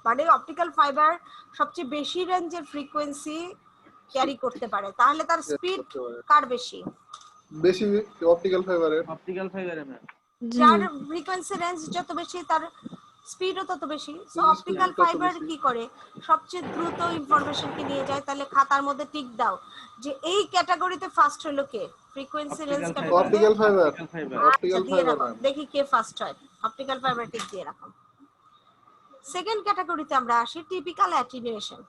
মানে অপটিক্যাল ফাইবার সবচেয়ে বেশি রেঞ্জের ফ্রিকোয়েন্সি ক্যারি করতে পারে, তাহলে তার স্পিড কার বেশি? বেশি অপটিক্যাল ফাইবারের। ম্যাম। যার ফ্রিকোয়েন্সি রেঞ্জ যত বেশি তার স্পিডও তত বেশি। সো অপটিক্যাল ফাইবার কি করে, সবচেয়ে দ্রুত ইনফরমেশনকে নিয়ে যায়। তাহলে খাতার মধ্যে টিক দাও যে এই ক্যাটাগরিতে ফার্স্ট হলো কে, ফ্রিকোয়েন্সি রেঞ্জ ক্যাটাগরিতে। Optical fibre. আচ্ছা দিয়ে রাখো, দেখি কে ফার্স্ট হয়। অপটিক্যাল ফাইবার টিক দিয়ে রাখো। সেকেন্ড ক্যাটাগরিতে আমরা আসি, টিপিক্যাল অ্যাটেনুয়েশন।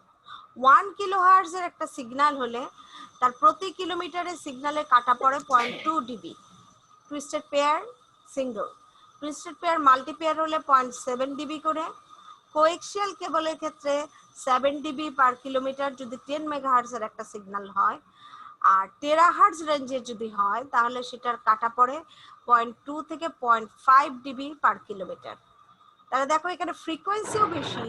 1 কিলোহার্টজ এর একটা সিগন্যাল হলে তার প্রতি কিলোমিটারে সিগন্যালে কাটা পড়ে 0.2 dB. Twisted pair single, twisted pair multipair হলে 0.7 ডিবি করে। কোএক্সিয়াল কেবলের ক্ষেত্রে 7 ডিবি পার কিলোমিটার যদি 10 মেগাহার্টজ এর একটা সিগন্যাল হয়। আর টেরাহার্টজ রেঞ্জের যদি হয় তাহলে সেটার কাটা পড়ে 0.2 থেকে 0.5 ডিবি পার কিলোমিটার। তাহলে দেখো এখানে ফ্রিকোয়েন্সিও বেশি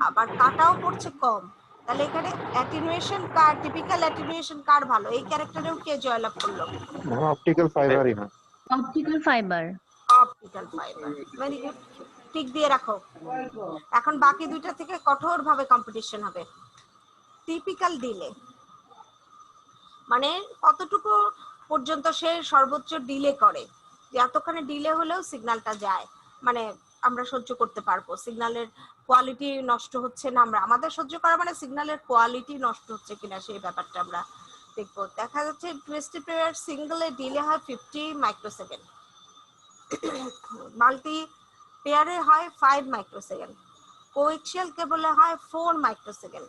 আবার কাটাও পড়ছে কম। তাহলে এখানে অ্যাটেনুয়েশন কার, টিপিক্যাল অ্যাটেনুয়েশন কার ভালো? এই ক্যারেক্টারেও কে জয়লাভ করলো? অপটিক্যাল ফাইবারই না। Optical fibre. Optical fibre, very good, tick দিয়ে রাখো। এখন বাকি দুইটা থেকে কঠোরভাবে কম্পিটিশন হবে। টিপিক্যাল ডিলে মানে কতটুকু পর্যন্ত সে সর্বোচ্চ ডিলে করে, যে এতখানি ডিলে হলেও সিগন্যালটা যায়, মানে আমরা সহ্য করতে পারবো, সিগন্যালের কোয়ালিটি নষ্ট হচ্ছে না, আমরা আমাদের সহ্য করা মানে সিগন্যালের কোয়ালিটি নষ্ট হচ্ছে কিনা সেই ব্যাপারটা আমরা দেখবো। দেখা যাচ্ছে টুইস্টেড পেয়ার সিঙ্গেলে ডিলে হয় 50 মাইক্রোসেকেন্ড, মাল্টি পেয়ারে হয় 5 মাইক্রোসেকেন্ড, কোএক্সিয়াল কেবলে হয় 4 মাইক্রোসেকেন্ড,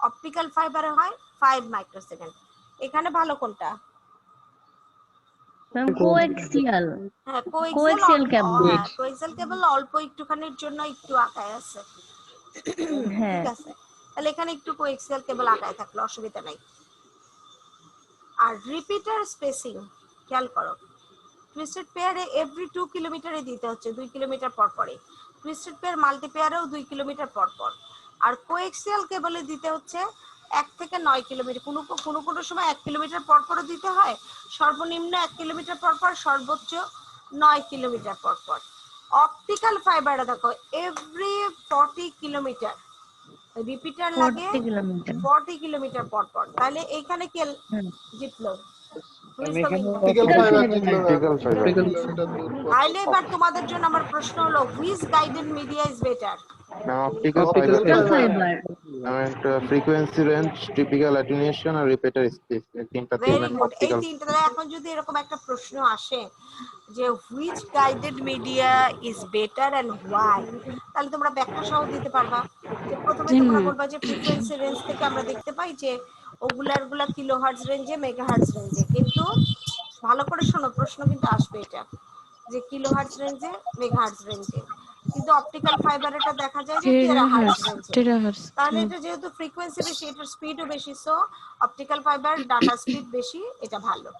অপটিক্যাল ফাইবারে হয় 5 মাইক্রোসেকেন্ড। এখানে ভালো কোনটা? Ma'am coaxial. হ্যাঁ কোএক্সিয়াল কেবল। কোএক্সিয়াল কেবল অল্প একটুখানির জন্য একটু আঁকায় আছে। হ্যাঁ ঠিক আছে, তাহলে এখানে একটু কোএক্সিয়াল কেবল আঁকায় থাকলে অসুবিধা নাই। আর রিপিটার স্পেসিং খেয়াল করো, টুইস্টেড পেয়ারে এভরি 2 কিলোমিটারে দিতে হচ্ছে, 2 কিলোমিটার পর পরে। টুইস্টেড পেয়ার মাল্টি পেয়ারেও 2 কিলোমিটার পর পর। আর কোএক্সিয়াল কেবলে দিতে হচ্ছে 1 থেকে 9 কিলোমিটার, কোনো সময় 1 কিলোমিটার পর পরও দিতে হয়, সর্বনিম্ন 1 কিলোমিটার পর পর, সর্বোচ্চ 9 কিলোমিটার পর পর। অপটিক্যাল ফাইবারে দেখো এভরি 40 কিলোমিটার রিপিটার লাগে 40 কিলোমিটার পর পর। তাহলে এইখানে কে জিতলো? অপটিক্যাল ফাইবার জিতলো। তাহলে এবার তোমাদের জন্য আমার প্রশ্ন হলো, which guided media is better? Now optical Optical fiber optical fiber. Fibre and frequency range, typical attenuation আর repeater space এই তিনটা ভেরি গুড। এই optical তিনটা তাহলে এখন যদি এরকম একটা প্রশ্ন আসে যে which guided media is better and why, তাহলে তোমরা ব্যাখ্যা সহ দিতে পারবা। যে প্রথমে জি তোমরা ম্যাম। বলবা যে ফ্রিকোয়েন্সি রেঞ্জ থেকে আমরা দেখতে পাই যে ওগুলা কিলোহার্টজ রেঞ্জে, মেগাহার্টজ রেঞ্জে, কিন্তু ভালো করে শোনো, প্রশ্ন কিন্তু আসবে এটা যে কিলোহার্টজ রেঞ্জে, মেগাহার্টজ রেঞ্জে, কিন্তু অপটিক্যাল ফাইবার এটা দেখা যায় যে টেরাহার্টজ রেঞ্জে। টেরাহার্স। তাহলে এটা যেহেতু ফ্রিকোয়েন্সি বেশি, এটার স্পিডও বেশি, so optical fibre data speed বেশি, এটা ভালো।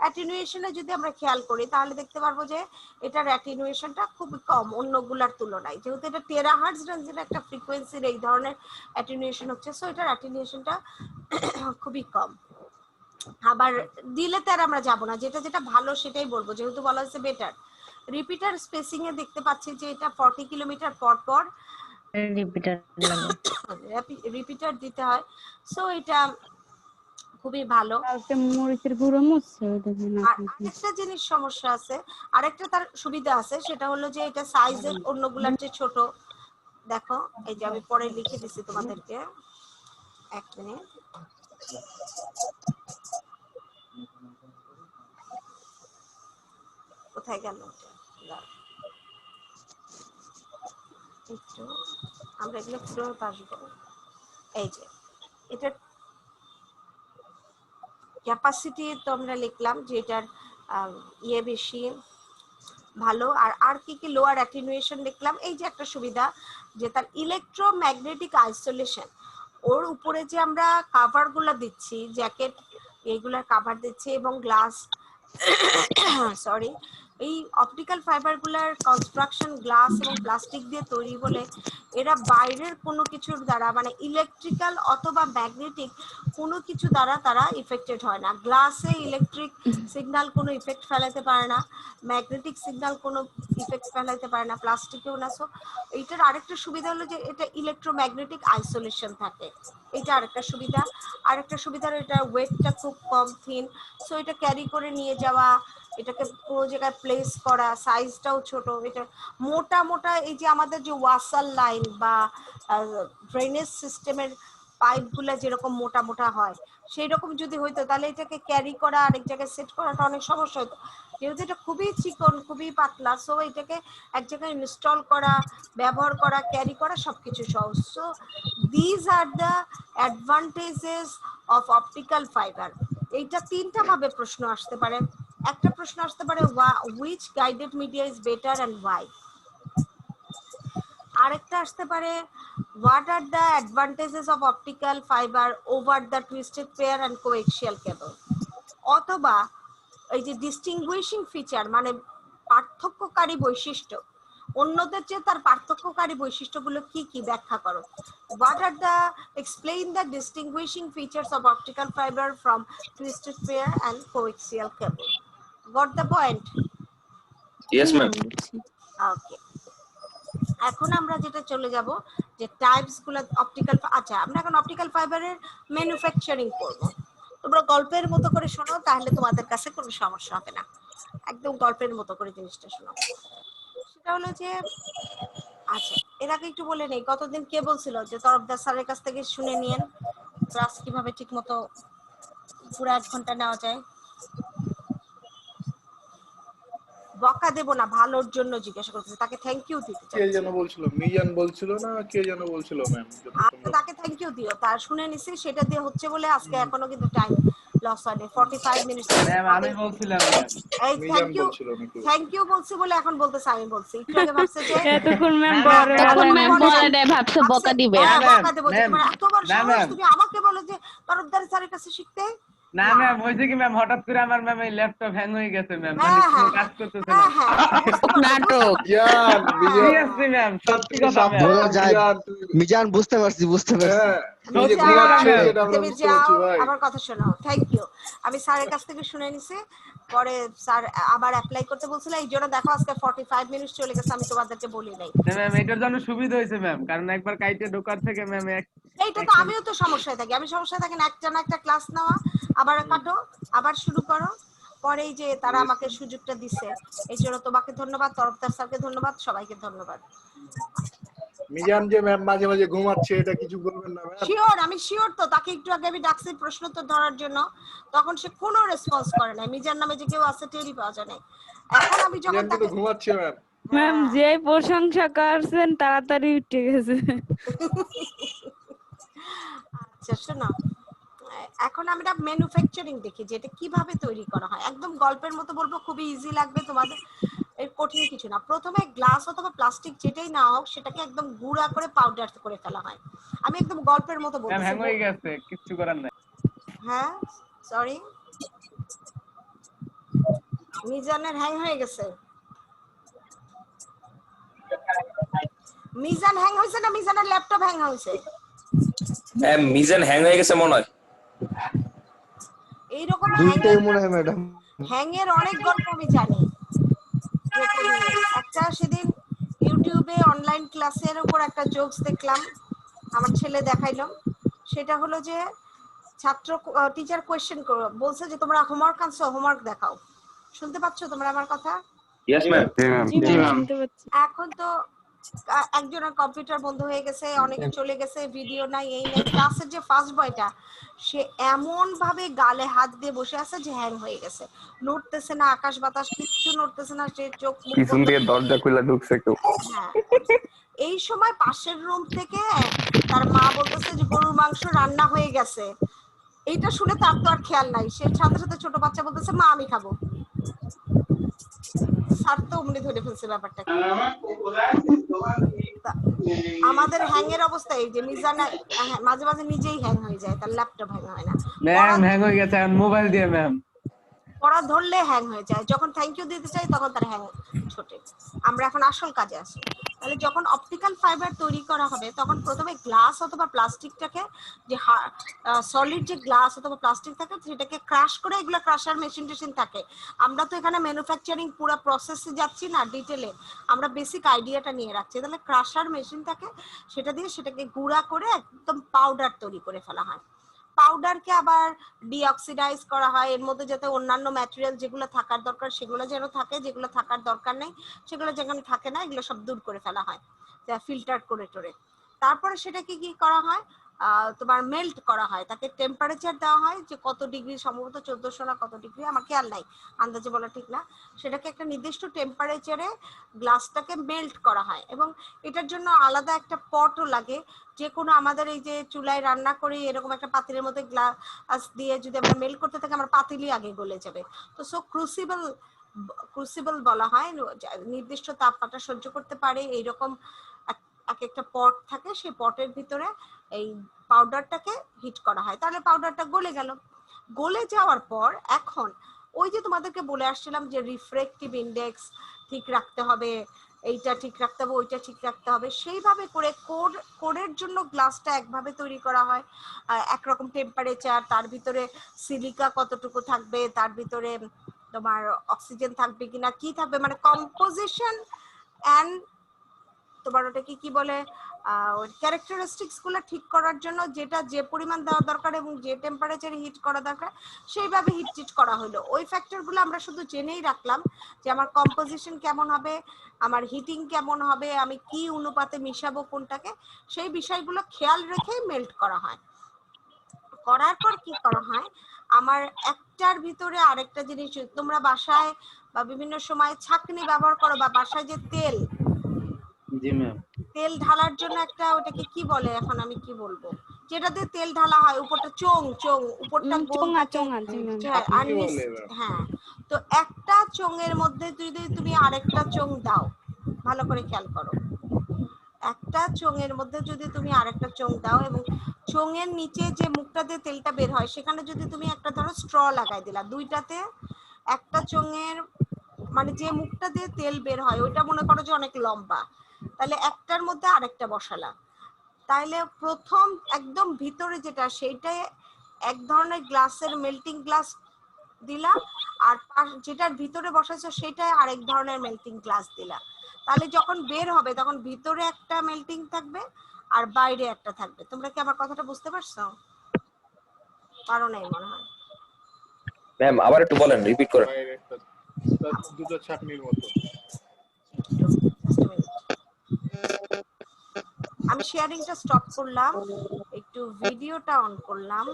অ্যাটেনুয়েশনে যদি আমরা খেয়াল করি তাহলে দেখতে পারবো যে এটার অ্যাটেনুয়েশনটা খুবই কম অন্যগুলার তুলনায়, যেহেতু এটা টেরাহার্টজ রেঞ্জের একটা ফ্রিকোয়েন্সির এই ধরনের অ্যাটেনুয়েশন হচ্ছে, সো এটার অ্যাটেনুয়েশনটা খুবই কম। আবার দিলেতে আর আমরা যাব না, যেটা যেটা ভালো সেটাই বলবো, যেহেতু বলা হচ্ছে বেটার। রিপিটার স্পেসিং এ দেখতে পাচ্ছি যে এটা 40 কিলোমিটার পর পর রিপিটার লাগে। রিপিটার দিতে হয়, সো এটা খুবই ভালো। কালকে মরিচের গুঁড়ো মুছছে দেখুন আর আরেকটা জিনিস সমস্যা আছে, আরেকটা তার সুবিধা আছে, সেটা হলো যে এটা সাইজের অন্যগুলার চেয়ে ছোট। দেখো এই যে আমি পরে লিখে দিছি তোমাদেরকে, এক মিনিট। কোথায় গেল একটু, আমরা এগুলো পুরো আসবো। এই যে এটা ক্যাপাসিটি তো আমরা লিখলাম যে এটার ইয়ে বেশি ভালো। আর কি কি লোয়ার অ্যাটেনুয়েশন লিখলাম। এই যে একটা সুবিধা যে তার ইলেকট্রোম্যাগনেটিক আইসোলেশন, ওর উপরে যে আমরা কাভার গুলা দিচ্ছি, জ্যাকেট এইগুলার কাভার দিচ্ছি এবং গ্লাস সরি, এই অপটিক্যাল ফাইবার গুলার কনস্ট্রাকশন গ্লাস এবং প্লাস্টিক দিয়ে তৈরি বলে এরা বাইরের কোনো কিছুর দ্বারা, মানে ইলেকট্রিক্যাল অথবা ম্যাগনেটিক কোনো কিছু দ্বারা তারা ইফেক্টেড হয় না। গ্লাসে ইলেকট্রিক সিগন্যাল কোনো ইফেক্ট ফেলাতে পারে না, ম্যাগনেটিক সিগন্যাল কোনো ইফেক্ট ফেলাতে পারে না, প্লাস্টিকেও না। সো এইটার আরেকটা সুবিধা হলো যে এটা ইলেকট্রোম্যাগনেটিক আইসোলেশন থাকে, এটা আরেকটা সুবিধা। আরেকটা সুবিধা হলো এটার ওয়েটটা খুব কম, থিন, সো এটা ক্যারি করে নিয়ে যাওয়া, এটাকে কোনো জায়গায় প্লেস করা, সাইজটাও ছোট। এটা মোটা মোটা এই যে আমাদের যে ওয়াসার লাইন বা ড্রেনেজ সিস্টেমের পাইপগুলো যেরকম মোটা মোটা হয়, সেই রকম যদি হইতো তাহলে এটাকে ক্যারি করা আরেক জায়গায় সেট করাটা অনেক সমস্যা হতো। যেহেতু এটা খুবই চিকন, খুবই পাতলা, সো এটাকে এক জায়গায় ইনস্টল করা, ব্যবহার করা, ক্যারি করা সবকিছু সহজ। So these are the advantages of optical fibre. এইটা তিনটা ভাবে প্রশ্ন আসতে পারে। একটা প্রশ্ন আসতে পারে which guided media is better and why. আরেকটা আসতে পারে what are the advantages of optical fibre over the twisted pair and coaxial cable. অথবা এই যে ডিস্টিংগুইশিং ফিচার, মানে পার্থক্যকারী বৈশিষ্ট্য, অন্যদের চেয়ে তার পার্থক্যকারী বৈশিষ্ট্যগুলো কি কি ব্যাখ্যা করো। What are the explain the distinguishing features of optical fibre from twisted pair and coaxial cable. Got the point? Yes ma'am. Okay, এখন আমরা যেটা চলে যাব যে টাইপস গুলো অপটিক্যাল। আচ্ছা, আমরা এখন অপটিক্যাল ফাইবারের ম্যানুফ্যাকচারিং করব। তোমরা গল্পের মতো করে শোনো, তাহলে তোমাদের কাছে কোনো সমস্যা হবে না। একদম গল্পের মতো করে জিনিসটা শোনো। সেটা হলো যে, আচ্ছা এর আগে একটু বলে নেই, গতদিন কে বলছিল যে তরফদার স্যারের কাছ থেকে শুনে নিয়েন ক্লাস কিভাবে ঠিক মতো পুরো 1 ঘন্টা নেওয়া যায়। বকা দেব না, ভালোর জন্য জিজ্ঞাসা করতেছে, তাকে থ্যাংক ইউ দিতে কে চাচ্ছি। যেন বলছিল, মিজান বলছিল না কে যেন বলছিল ম্যাম? আচ্ছা তাকে থ্যাংক ইউ দিও, তার শুনে নিছি, সেটা দিয়ে হচ্ছে বলে আজকে এখনো কিন্তু টাইম লস হয়নি, 45 মিনিট। ম্যাম আমি বলছিলাম এই মিজান বলছিল নাকি? থ্যাংক ইউ বলছি বলে এখন বলতেছে আমি বলছি, একটু আগে ভাবছে যে এতক্ষণ ম্যাম না, বড় তখন হলো ম্যাম ম্যাম। বলে দেয় ভাবছে বকা দিবে। হ্যাঁ, ম্যাম, বকা দেবো যে ম্যাম, তোমার এত বড় না, সাহস, ম্যাম। তুমি আমাকে বলো যে তরফদার স্যারের কাছে শিখতে। না ম্যাম, হয়েছে কি ম্যাম, হঠাৎ করে আমার ম্যাম এই ল্যাপটপ হ্যাং হয়ে গেছে ম্যাম, মানে হ্যাঁ কোনো হ্যাঁ কাজ করতেছে হ্যাঁ না। হ্যাঁ, বুঝতে পারছি, নাটক। মিজান, মিজান, সিরিয়াসলি ম্যাম, সত্যি কথা ম্যাম। সাবধান, মিজান, মিজান বুঝতে পারছি হ্যাঁ, তুমি যে সত্যি ঘুমাচ্ছ কথা ম্যাম। সেটা আমরা তুমি বুঝতে যাও, পারছি ভাই। আমার কথা শোনো, থ্যাংক ইউ। আমি স্যারের কাছ থেকে শুনে নিছি, পরে স্যার আবার অ্যাপ্লাই করতে বলছিল, এই জন্য দেখো আজকে 45 মিনিট চলে গেছে, আমি তোমাদেরকে বলি নাই। না ম্যাম, এটার জন্য সুবিধা হয়েছে ম্যাম, কারণ একবার কাইটে ঢোকার থেকে ম্যাম এইটা তো আমিও তো সমস্যায় থাকি, আমি সমস্যায় থাকি না, একটা না একটা ক্লাস নেওয়া, আবার কাটো, আবার শুরু করো। পরে এই যে তারা আমাকে সুযোগটা দিচ্ছে, এই জন্য তোমাকে ধন্যবাদ, তরফদার স্যারকে ধন্যবাদ, সবাইকে ধন্যবাদ। মিজান যে ম্যাম মাঝে মাঝে ঘুমাচ্ছে এটা কিছু বলবেন না ম্যাম? শিওর, আমি শিওর তো। তাকে একটু আগে আমি ডাকছি প্রশ্ন তো ধরার জন্য, তখন সে কোনো রেসপন্স করে না। মিজান নামে যে কেউ আছে টেরই পাওয়া যায় না। এখন আমি যখন মিজান কিন্তু তাকে ঘুমাচ্ছে ম্যাম। ম্যাম হ্যাঁ। যে প্রশংসা করছেন তাড়াতাড়ি উঠে গেছে। আচ্ছা শোনো, এখন আমরা ম্যানুফ্যাকচারিং দেখি যে এটা কিভাবে তৈরি করা হয়। একদম গল্পের মতো বলবো, খুবই ইজি লাগবে তোমাদের, এর কঠিন কিছু না। প্রথমে গ্লাস অথবা প্লাস্টিক যেটাই না হোক সেটাকে একদম গুঁড়া করে পাউডার করে ফেলা হয়। আমি একদম গল্পের মতো বলছি। হ্যাং হয়ে গেছে, কিচ্ছু করার নাই। হ্যাঁ সরি, মিজানের হ্যাং হয়ে গেছে। মিজান হ্যাং হয়েছে না মিজানের ল্যাপটপ হ্যাং হয়েছে? ম্যাম মিজান হ্যাং হয়ে গেছে মনে হয়। এইরকম দুইটাই মনে হয় ম্যাডাম। হ্যাং এর অনেক গল্প আমি জানি। একটা সেদিন ইউটিউবে অনলাইন ক্লাসের উপর একটা জোকস দেখলাম, আমার ছেলে দেখাইলো। সেটা হলো যে ছাত্র টিচার কোয়েশ্চেন বলছে যে তোমরা হোমওয়ার্ক আনছো, হোমওয়ার্ক দেখাও। শুনতে পাচ্ছ তোমরা আমার কথা? Yes ma'am. জি ম্যাম শুনতে পাচ্ছি। এখন তো একজনের কম্পিউটার বন্ধ হয়ে গেছে, অনেকে চলে গেছে, ভিডিও নাই, এই নাই। ক্লাসের যে ফার্স্ট বয়টা সে এমন ভাবে গালে হাত দিয়ে বসে আছে যে হ্যাং হয়ে গেছে, নড়তেছে না, আকাশ বাতাস কিচ্ছু নড়তেছে না, সে চোখ মুখ পিছন দিয়ে দরজা খুলে ঢুকছে কেউ। হ্যাঁ। এই সময় পাশের রুম থেকে তার মা বলতেছে যে গরুর মাংস রান্না হয়ে গেছে। এইটা শুনে তার তো আর খেয়াল নাই, সে সাথে সাথে ছোট বাচ্চা বলতেছে মা আমি খাবো। স্যার তো অমনি ধরে ফেলছে ব্যাপারটা। আমাদের হ্যাং এর অবস্থা এই যে মিজান মাঝে মাঝে নিজেই হ্যাং হয়ে যায়, তার ল্যাপটপ হ্যাং হয় না। ম্যাম হ্যাং হয়ে গেছে এখন মোবাইল দিয়ে ম্যাম। পড়া ধরলে হ্যাং হয়ে যায়, যখন থ্যাংক ইউ দিতে চাই তখন তার হ্যাং ছোটে। আমরা এখন আসল কাজে আসি। তাহলে যখন অপটিক্যাল ফাইবার তৈরি করা হবে তখন প্রথমে গ্লাস অথবা প্লাস্টিকটাকে, যে সলিড যে গ্লাস অথবা প্লাস্টিক থাকে সেটাকে ক্রাশ করে, এগুলো ক্রাশার মেশিন টেশিন থাকে। আমরা তো এখানে ম্যানুফ্যাকচারিং পুরো প্রসেসে যাচ্ছি না ডিটেলে, আমরা বেসিক আইডিয়াটা নিয়ে রাখছি। তাহলে ক্রাশার মেশিন থাকে, সেটা দিয়ে সেটাকে গুঁড়া করে একদম পাউডার তৈরি করে ফেলা হয়। পাউডারকে আবার ডিঅক্সিডাইজ করা হয়, এর মধ্যে যাতে অন্যান্য ম্যাটেরিয়াল যেগুলো থাকার দরকার সেগুলো যেন থাকে, যেগুলো থাকার দরকার নেই সেগুলো যেখানে থাকে না এগুলো সব দূর করে ফেলা হয়, যা ফিল্টার করে টোরে। তারপরে সেটাকে কি করা হয়, তোমার মেল্ট করা হয়, তাকে টেম্পারেচার দেওয়া হয় যে কত ডিগ্রি, সম্ভবত 1400 না কত ডিগ্রি, আমার খেয়াল নাই, আন্দাজে বলা ঠিক না। সেটাকে একটা নির্দিষ্ট টেম্পারেচারে গ্লাসটাকে মেল্ট করা হয়, এবং এটার জন্য আলাদা একটা পটও লাগে। যে কোনো আমাদের এই যে চুলায় রান্না করি এরকম একটা পাতিলের মধ্যে গ্লাস দিয়ে যদি আমরা মেল্ট করতে থাকি আমার পাতিলই আগে গলে যাবে। তো সো ক্রুসিবল বলা হয়, নির্দিষ্ট তাপমাত্রা সহ্য করতে পারে এইরকম এক একটা পট থাকে, সেই পটের ভিতরে এই পাউডারটাকে হিট করা হয়। তাহলে পাউডারটা গলে গেল। গলে যাওয়ার পর এখন ওই যে তোমাদেরকে বলে আসছিলাম যে রিফ্রেক্টিভ ইন্ডেক্স ঠিক রাখতে হবে, এইটা ঠিক রাখতে হবে, ওইটা ঠিক রাখতে হবে, সেইভাবে করে কোডের জন্য গ্লাসটা একভাবে তৈরি করা হয়, একরকম টেম্পারেচার, তার ভিতরে সিলিকা কতটুকু থাকবে, তার ভিতরে তোমার অক্সিজেন থাকবে কিনা, কি থাকবে, মানে কম্পোজিশন অ্যান্ড তোমার ওটাকে কি বলে ক্যারেক্টারিস্টিক্স গুলো ঠিক করার জন্য যেটা যে পরিমাণ দেওয়া দরকার এবং যে টেম্পারেচারে হিট করা দরকার সেইভাবে হিট করা হলো। ওই ফ্যাক্টরগুলো আমরা শুধু জেনেই রাখলাম যে আমার কম্পোজিশন কেমন হবে, আমার হিটিং কেমন হবে, আমি কি অনুপাতে মিশাবো কোনটাকে, সেই বিষয়গুলো খেয়াল রেখে মেল্ট করা হয়। করার পর কি করা হয়, আমার একটার ভিতরে আরেকটা জিনিস, তোমরা বাসায় বা বিভিন্ন সময় ছাঁকনি ব্যবহার করো, বা বাসায় যে তেল, জি ম্যাম, তেল ঢালার জন্য একটা, ওটাকে কি বলে এখন আমি কি বলবো, যেটাতে তেল ঢালা হয়, উপরটা চোং, উপরটা গোল থাকে, হ্যাঁ। তো একটা চোঙের মধ্যে যদি তুমি আরেকটা চোং দাও, ভালো করে খেয়াল করো, একটা চোঙের মধ্যে যদি তুমি আরেকটা চোং দাও এবং চোঙের নিচে যে মুখটা দিয়ে তেলটা বের হয় সেখানে যদি তুমি একটা ধরো স্ট্র লাগাই দিলা দুইটাতে, একটা চোঙের মানে যে মুখটা দিয়ে তেল বের হয় ওইটা মনে করো যে অনেক লম্বা, তাহলে একটার মধ্যে আরেকটা বসালা, তাহলে প্রথম একদম ভিতরে যেটা সেইটাই এক ধরনের গ্লাসের মেল্টিং গ্লাস দিলা, আর যেটার ভিতরে বসাইছো সেটাই আরেক ধরনের মেল্টিং গ্লাস দিলা। তাহলে যখন বের হবে তখন ভিতরে একটা মেল্টিং থাকবে আর বাইরে একটা থাকবে। তোমরা কি আমার কথাটা বুঝতে পারছো? পারো নাই মনে হয়। ম্যাম আবার একটু বলেন, রিপিট করেন। দুটো ছাকনির মতো। আমি শেয়ারিংটা স্টপ করলাম, একটু ভিডিওটা অন করলাম।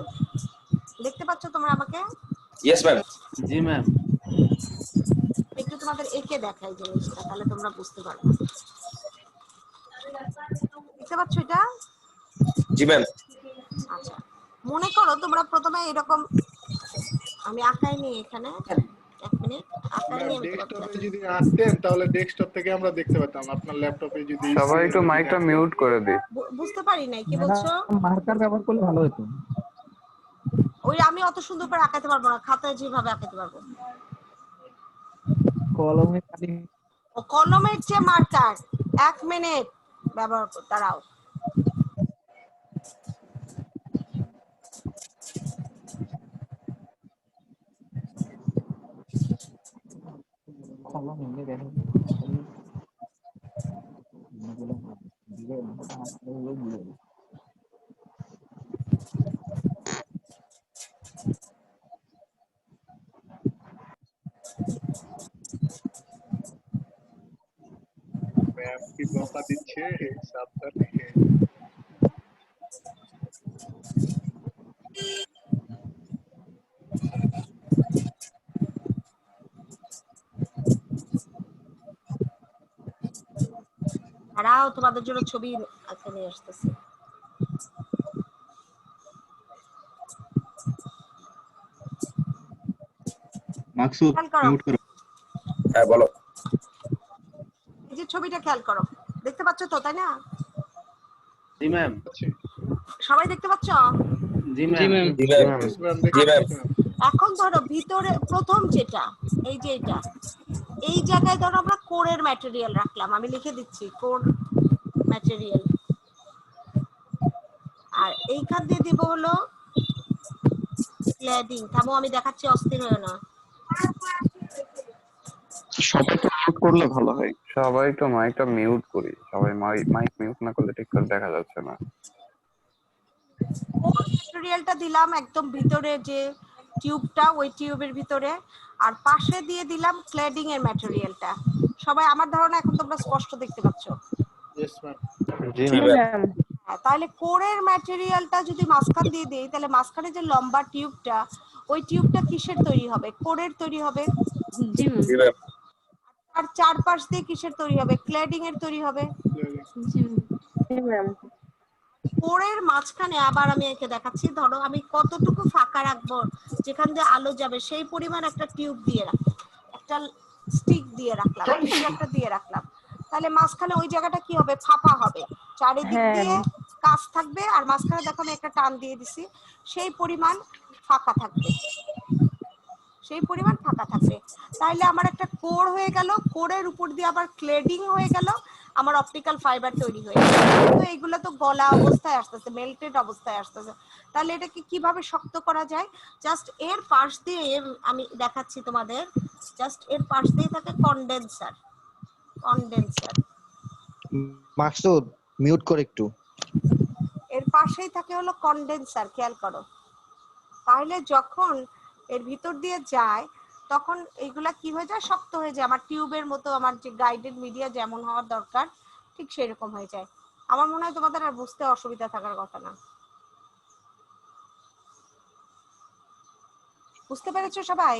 দেখতে পাচ্ছ তোমরা আমাকে? Yes ma'am. জি ম্যাম। একটু তোমাদের এঁকে দেখাই জিনিসটা, তাহলে তোমরা বুঝতে পারবে। দেখতে পাচ্ছ এটা? জি ম্যাম। আচ্ছা, মনে করো তোমরা প্রথমে এরকম, আমি আঁকাইনি এখানে, এক মিনিট, আঁকাইনি আমি ডেস্কটপে যদি আসতেন তাহলে ডেস্কটপ থেকে আমরা দেখতে পেতাম। আপনার ল্যাপটপে যদি সবাই একটু মাইকটা মিউট করে দিই। বুঝতে পারি নাই কি বলছো। মার্কার ব্যবহার করলে ভালো হতো। ওই আমি অত সুন্দর করে আঁকাতে পারবো না, খাতায় যেভাবে আঁকাতে পারবো। কলমে ও কলমের যে মার্কার, এক মিনিট ব্যবহার কর, দাঁড়াও। ম্যাম কি বকা দিচ্ছে সাবধানে। দাঁড়াও, তোমাদের জন্য ছবি আঁকে নিয়ে আসতেছি। মাকসুদ মিউট করো। হ্যাঁ বলো। এই যে ছবিটা খেয়াল করো, দেখতে পাচ্ছ তো, তাই না? জি ম্যাম। সবাই দেখতে পাচ্ছ? জি ম্যাম। জি ম্যাম। জি ম্যাম। এখন ধরো ভিতরে প্রথম যেটা, এই যে এটা, এই জায়গায় ধরো আমরা কোরের ম্যাটেরিয়াল রাখলাম, আমি লিখে দিচ্ছি কোর ম্যাটেরিয়াল, আর এইখান দিয়ে দিব হলো ক্ল্যাডিং। থামো, আমি দেখাচ্ছি, অস্থির হয়ে না। সবাই একটু মিউট করলে ভালো হয়। সবাই একটু মাইকটা মিউট করি। সবাই মাইক মিউট না করলে ঠিক করে দেখা যাচ্ছে না। কোর ম্যাটেরিয়ালটা দিলাম একদম ভিতরে, যে টিউবটা, ওই টিউবের ভিতরে, আর পাশে দিয়ে দিলাম ক্ল্যাডিং এর ম্যাটেরিয়ালটা। সবাই আমার ধারণা এখন তোমরা স্পষ্ট দেখতে পাচ্ছ? Yes ma'am. জি ম্যাম। তাহলে কোরের ম্যাটেরিয়ালটা যদি মাঝখান দিয়ে দেই, তাহলে মাঝখানে যে লম্বা টিউবটা, ওই টিউবটা কিসের তৈরি হবে? কোরের তৈরি হবে। জি জি ম্যাম। আর চারপাশ দিয়ে কিসের তৈরি হবে? ক্ল্যাডিং এর তৈরি হবে। ম্যাম। কোরের মাঝখানে আবার আমি একে দেখাচ্ছি, ধরো আমি কতটুকু ফাঁকা রাখবো যেখান দিয়ে আলো যাবে, সেই পরিমাণ একটা টিউব দিয়ে রাখলাম, একটা স্টিক দিয়ে রাখলাম, কিছু একটা দিয়ে রাখলাম। তাহলে মাঝখানে ওই জায়গাটা কি হবে? ফাঁপা হবে, চারিদিক দিয়ে কাজ থাকবে, আর মাঝখানে দেখো আমি একটা টান দিয়ে দিছি, সেই পরিমাণ ফাঁকা থাকবে, সেই পরিমাণ ফাঁকা থাকবে। তাইলে আমার একটা কোর হয়ে গেল, কোরের উপর দিয়ে আবার ক্লেডিং হয়ে গেল, আমার অপটিক্যাল ফাইবার তৈরি হয়ে গেল। তো এইগুলো তো গলা অবস্থায় আসতেছে, মেল্টেড অবস্থায় আসতেছে। তাহলে এটাকে কিভাবে শক্ত করা যায়? জাস্ট এর পাশ দিয়ে আমি দেখাচ্ছি তোমাদের, জাস্ট এর পাশ দিয়ে থাকে কন্ডেন্সার। কন্ডেন্সার মাকসুদ মিউট কর একটু। এর পাশেই থাকে হলো কন্ডেন্সার, খেয়াল করো। তাহলে যখন এর ভিতর দিয়ে যায়, তখন এইগুলা কি হয়ে যায়? শক্ত হয়ে যায়, আমার টিউবের মতো, আমার যে গাইডেড মিডিয়া যেমন হওয়ার দরকার ঠিক সেরকম হয়ে যায়। আমার মনে হয় তোমাদের আর বুঝতে অসুবিধা থাকার কথা না। বুঝতে পেরেছো সবাই?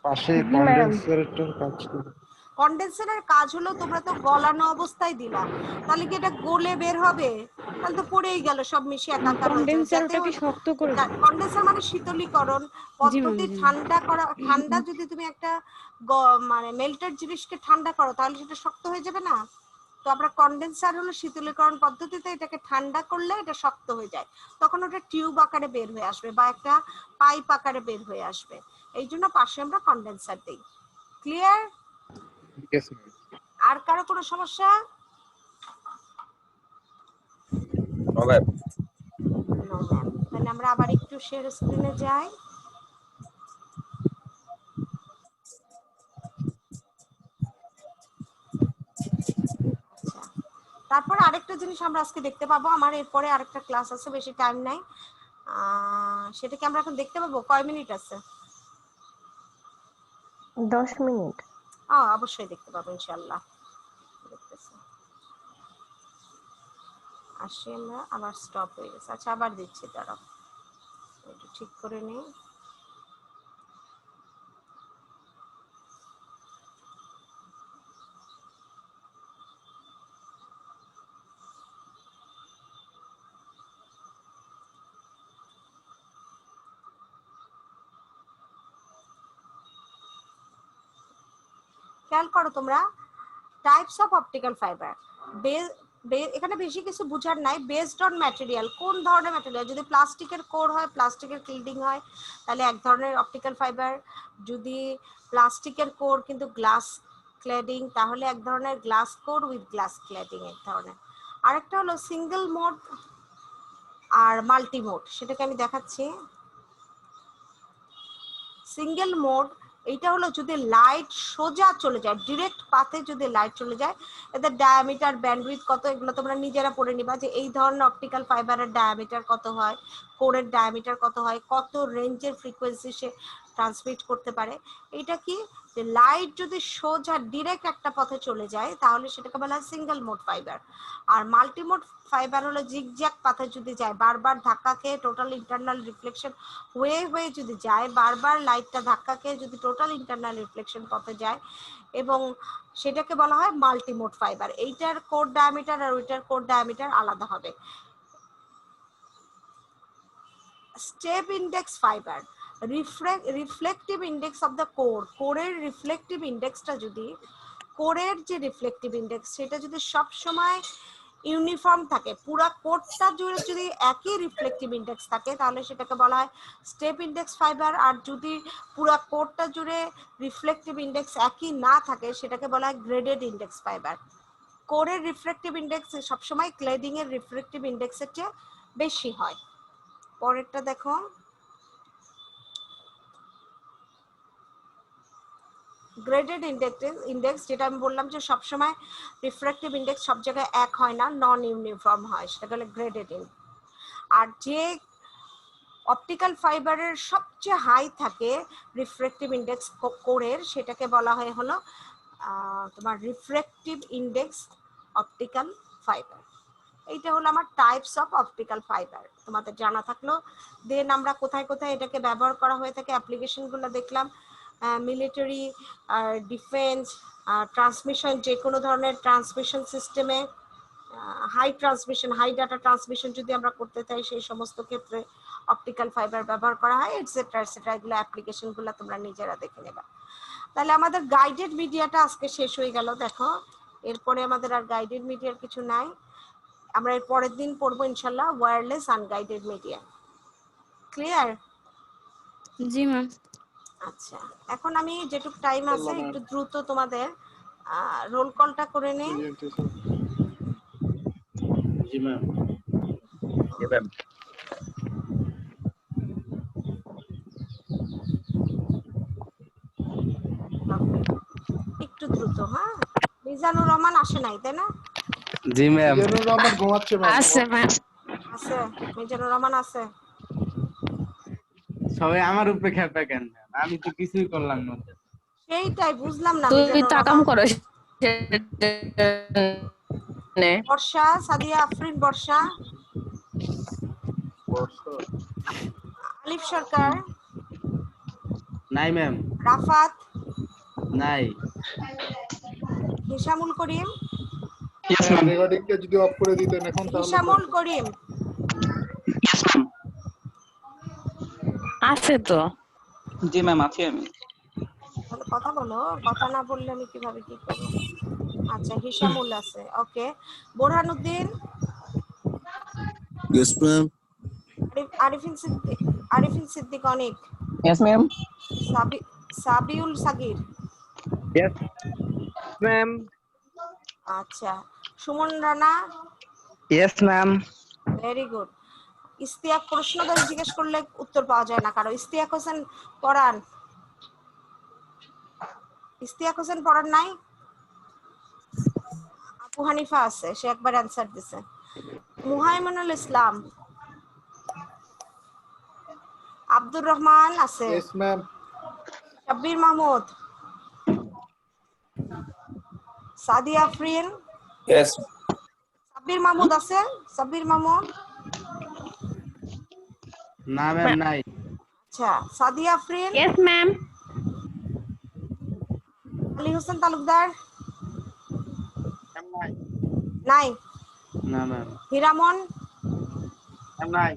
পাশে কনডেন্সারের কাজ করে। কন্ডেন্সারের কাজ হলো, তোমরা তো গলানো অবস্থায় দিলা, তাহলে কি এটা গলে বের হবে? তাহলে তো পড়েই গেল, সব মিশিয়ে একাকার হয়ে যাবে। কন্ডেন্সার ওটাকে শক্ত করে দেয়। কন্ডেন্সার মানে শীতলীকরণ পদ্ধতি, ঠান্ডা করা। ঠান্ডা যদি তুমি একটা মানে মেল্টেড জিনিসকে ঠান্ডা করো, তাহলে সেটা শক্ত হয়ে যাবে না? তো আমরা কন্ডেন্সার হলো শীতলীকরণ পদ্ধতিতে এটাকে ঠান্ডা করলে এটা শক্ত হয়ে যায়, তখন ওটা টিউব আকারে বের হয়ে আসবে বা একটা পাইপ আকারে বের হয়ে আসবে। এই জন্য পাশে আমরা কন্ডেন্সার দিই। ক্লিয়ার? Yes ma'am. আর কারো কোনো সমস্যা? No ma'am. No ma'am. তাহলে আমরা আবার একটু শেয়ার স্ক্রিনে যাই। তারপর আরেকটা জিনিস আমরা আজকে দেখতে পাবো, আমার এরপরে আরেকটা ক্লাস আছে, বেশি টাইম নাই। সেটা কি আমরা এখন দেখতে পাবো? কয় মিনিট আছে? 10 মিনিট। অবশ্যই দেখতে পাবো ইনশাআল্লাহ। দেখতেছি। আসি আমরা, আবার স্টপ হয়ে গেছে। আচ্ছা আবার দিচ্ছি, দাঁড়াও একটু ঠিক করে নিই। খেয়াল করো তোমরা, টাইপস অফ অপটিক্যাল ফাইবার। এখানে বেশি কিছু বুঝার নাই। বেসড অন ম্যাটেরিয়াল, কোন ধরনের ম্যাটেরিয়াল। যদি প্লাস্টিকের কোর হয়, প্লাস্টিকের ক্লিডিং হয়, তাহলে এক ধরনের অপটিক্যাল ফাইবার। যদি প্লাস্টিকের কোর কিন্তু গ্লাস ক্ল্যাডিং, তাহলে এক ধরনের glass core with glass cladding এক ধরনের। আরেকটা হলো সিঙ্গেল মোড আর মাল্টি মোড, সেটাকে আমি দেখাচ্ছি। সিঙ্গেল মোড এইটা হলো যদি লাইট সোজা চলে যায়, ডিরেক্ট পাথে যদি লাইট চলে যায়, এদের ডায়ামিটার, ব্যান্ডউইথ কত, এগুলো তোমরা নিজেরা পড়ে নিবা যে এই ধরনের অপটিক্যাল ফাইবারের ডায়ামিটার কত হয়, কোরের ডায়ামিটার কত হয়, কত রেঞ্জের ফ্রিকোয়েন্সি সে ট্রান্সমিট করতে পারে। এটা কি, যে লাইট যদি সোজা ডিরেক্ট একটা পথে চলে যায় তাহলে সেটাকে বলা হয় সিঙ্গেল মোড ফাইবার। আর মাল্টি মোড ফাইবার হলো জিগজ্যাগ পাথে যদি যায়, বারবার ধাক্কা খেয়ে টোটাল ইন্টারনাল রিফ্লেকশন হয়ে হয়ে যদি যায়, বারবার লাইটটা ধাক্কা খেয়ে যদি টোটাল ইন্টারনাল রিফ্লেকশন পথে যায়, এবং সেটাকে বলা হয় মাল্টি মোড ফাইবার। এইটার কোর ডায়ামিটার আর ওইটার কোর ডায়ামিটার আলাদা হবে। Step index fibre, reflective index of the core, কোরের রিফ্লেকটিভ ইন্ডেক্সটা যদি, কোরের যে রিফ্লেকটিভ ইন্ডেক্স সেটা যদি সব সময় ইউনিফর্ম থাকে, পুরো কোডটা জুড়ে যদি একই রিফ্লেকটিভ ইন্ডেক্স থাকে তাহলে সেটাকে বলা হয় স্টেপ ইন্ডেক্স ফাইবার। আর যদি পুরো কোডটা জুড়ে রিফ্লেকটিভ ইন্ডেক্স একই না থাকে সেটাকে বলা হয় গ্রেডেড ইন্ডেক্স ফাইবার। কোরের রিফ্লেকটিভ ইন্ডেক্স সবসময় ক্লেডিং এর রিফ্লেকটিভ ইন্ডেক্সের চেয়ে বেশি হয়। পরেরটা দেখো, গ্রেডেড ইন্ডেক্স, যেটা আমি বললাম যে সবসময় রিফ্লেকটিভ ইন্ডেক্স সব জায়গায় এক হয় না, নন ইউনিফর্ম হয়, সেটা হলো গ্রেডেড ইন্ডেক্স। আর যে অপটিক্যাল ফাইবারের সবচেয়ে হাই থাকে রিফ্লেকটিভ ইন্ডেক্স কোরের, সেটাকে বলা হয় হলো তোমার রিফ্লেকটিভ ইন্ডেক্স অপটিক্যাল ফাইবার। এইটা হলো আমার টাইপস অফ অপটিক্যাল ফাইবার, তোমাদের জানা থাকলো। দেন আমরা কোথায় কোথায় এটাকে ব্যবহার করা হয়ে থাকে অ্যাপ্লিকেশনগুলো দেখলাম। মিলিটারি, ডিফেন্স, ট্রান্সমিশন, যে কোনো ধরনের ট্রান্সমিশন সিস্টেমে, high transmission, high data transmission যদি আমরা করতে চাই সেই সমস্ত ক্ষেত্রে অপটিক্যাল ফাইবার ব্যবহার করা হয়, এটসেট্রা এটসেট্রা। এগুলো অ্যাপ্লিকেশনগুলো তোমরা নিজেরা দেখে নেবা। তাহলে আমাদের গাইডেড মিডিয়াটা আজকে শেষ হয়ে গেল। দেখো, এরপরে আমাদের আর গাইডেড মিডিয়ার কিছু নাই। আমরা এর পরের দিন পড়বো ইনশাল্লাহ ওয়্যারলেস আনগাইডেড মিডিয়া। ক্লিয়ার? জি ম্যাম। আচ্ছা, এখন আমি যেটুকু টাইম আছে একটু দ্রুত তোমাদের রোল কলটা করে নিই। জি ম্যাম। জি ম্যাম। একটু দ্রুত, হ্যাঁ। মিজানুর রহমান আসে নাই, তাই না? জি ম্যাম। মিজানুর রহমান ঘুমাচ্ছে ম্যাম। আছে ম্যাম। আছে, মিজানুর রহমান আছে। সবাই আমার উপরে খেপে কেন ম্যাম? আমি তো কিছুই করলাম না। সেইটাই বুঝলাম না। তুই মিজানুর তাকাম রহমান, করো নে। বর্ষা, সাদিয়া আফরিন বর্ষা, আলিফ সরকার, নাই ম্যাম, রাফাত, নাই। হিশামুল করিম, রেকর্ডিংটা যদি অফ করে দিতেন এখন তাহলে। হিশামুল করিম আছে তো। জি ম্যাম, আছি আমি। তাহলে কথা বলো, কথা না বললে আমি কিভাবে কি করবো? আচ্ছা, হিশামুল আছে, okay. Borhanuddin, Yes, ma'am. Arifin Siddique Anik, yes ma'am. Sabiul Sagir, yes ma'am. আচ্ছা, Suman Rana, yes ma'am. Very good. Istiaq, প্রশ্ন জিজ্ঞেস করলে উত্তর পাওয়া যায় না কারো। ইস্তিয়াক হোসেন পড়ান। ইস্তিয়াক হোসেন পড়ান নাই? আবু হানিফা আছে, সে একবার অ্যানসার দিছে। মুহাইমিনুল ইসলাম, আব্দুর রহমান আছে, yes ma'am. Shabbir Mahmud, Sadia Afrin, yes. Sabbir Mahmud আছে? সাব্বির মাহমুদ? না ম্যাম নাই। আচ্ছা, Sadia Afrin? Yes ma'am. Ali Hossain Talukdar? Ma'am নাই। নাই। না ম্যাম। হিরামন? ম্যাম নাই।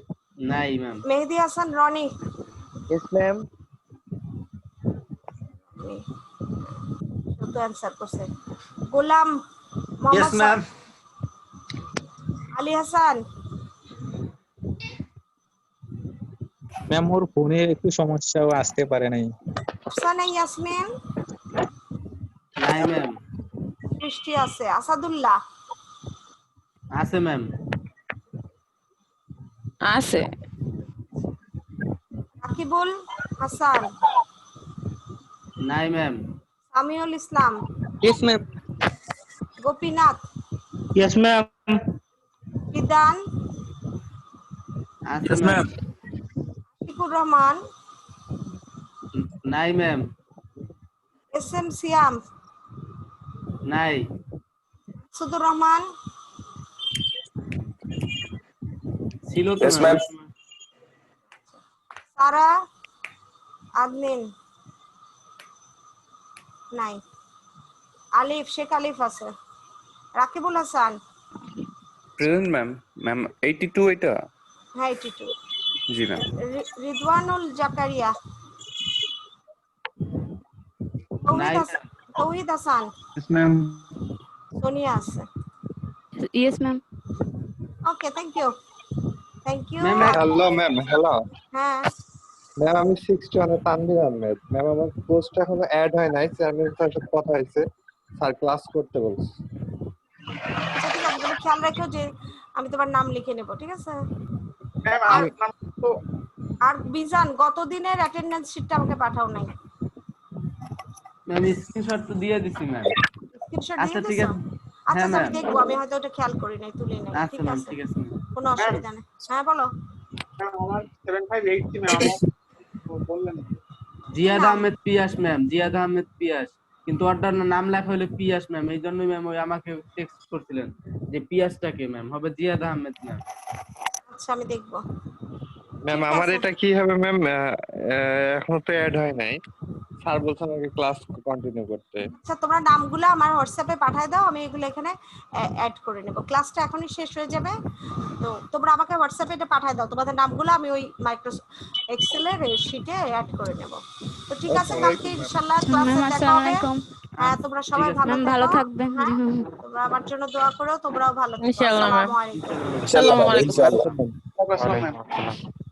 নাই ma'am. Mehedi Hasan Rony? Yes ma'am. তো অ্যানসার করছে। গোলাম মোহাম্মদ ম্যাম। আলী হাসান? ম্যাম ওর ফোনে একটু সমস্যা, ও আসতে পারে নাই। আফসানা ইয়াসমিন? নাই ম্যাম। সৃষ্টি আছে। আসাদুল্লাহ? আছে ম্যাম। আছে। রাকিবুল হাসান? নাই ma'am. Samiul Islam? Yes ma'am. Gopinath? Yes ma'am. Bidhan? আছে ম্যাম। আশিকুর রহমান? নাই ম্যাম। এস এম সিয়াম? নাই। সুদুর রহমান? ছিল তো Yes, ম্যাম। ma'am. সারা আদমিন? নাই। আলিফ? শেখ আলিফ আছে। Rakibul Hasan? Present ma'am. Ma'am 82 এটা। হ্যাঁ 82। জি ম্যাম। রিদওয়ানুল জাকারিয়া? নাই তৌহিদ হাসান? Yes ma'am. সোনিয়া আছে। Yes ma'am. Okay, thank you. Thank you. Hello ma'am, hello হ্যাঁ, ম্যাম, আমি 61 তানভীর আহমেদ ম্যাম। আমার পোস্ট এখনো অ্যাড হয় নাই, চেয়ারম্যান স্যার সাথে কথা হয়েছে, স্যার ক্লাস করতে বলছে। আচ্ছা ঠিক আছে, তুমি খেয়াল রাখো যে আমি তোমার নাম লিখে নেব, ঠিক আছে? ম্যাম আমার নাম তো আর বিজান, গত দিনের অ্যাটেন্ডেন্স শিটটা আমাকে পাঠাও নাই। ম্যাম স্ক্রিনশট তো দিয়ে দিছি ম্যাম। স্ক্রিনশট আচ্ছা দিয়ে ঠিক দিছো? আছে। আচ্ছা হ্যাঁ আমি ম্যাম। দেখবো, আমি হয়তো ওটা খেয়াল করি নাই, তুলি নাই। আচ্ছা ঠিক ম্যাম, আছে, ঠিক আছে ম্যাম। কোনো অসুবিধা নেই। হ্যাঁ বলো। ম্যাম আমার 7583 ম্যাম আমার বললেন। জিয়াদ আহমেদ পিয়াস ম্যাম, জিয়াদ আহমেদ পিয়াস, কিন্তু ওর নাম লেখা হলো পিয়াস ম্যাম। এই জন্যই ম্যাম ওই আমাকে টেক্সট করছিলেন যে পিয়াসটাকে ম্যাম হবে জিয়াদ আহমেদ ম্যাম। আচ্ছা আমি দেখবো। ম্যাম ঠিক আমার আছে। এটা কি হবে ম্যাম? এখনো তো অ্যাড হয় নাই, স্যার বলছেন আগে ক্লাস কন্টিনিউ করতে। আচ্ছা তোমরা নামগুলো আমার হোয়াটসঅ্যাপে পাঠিয়ে দাও, আমি এগুলো এখানে অ্যাড করে নেব। ক্লাসটা এখনই শেষ হয়ে যাবে, তো তোমরা আমাকে হোয়াটসঅ্যাপে এটা পাঠিয়ে দাও, তোমাদের নামগুলো আমি ওই মাইক্রো এক্সেলের শিটে অ্যাড করে নেব। তো ঠিক আছে, কালকে ইনশাআল্লাহ ক্লাসে ম্যাম দেখা আসসালামু হবে। আলাইকুম। হ্যাঁ তোমরা সবাই ভালো ম্যাম থেকো। ভালো থাকবেন। হ্যাঁ, তোমরা আমার জন্য দোয়া করো, তোমরাও ভালো থেকো। ইনশাআল্লাহ ম্যাম। আসসালামু আলাইকুম। ইনশাআল্লাহ ম্যাম, আসসালামু আলাইকুম। ইনশাআল্লাহ। ওয়ালাইকুম আসসালাম ম্যাম। আসসালাম।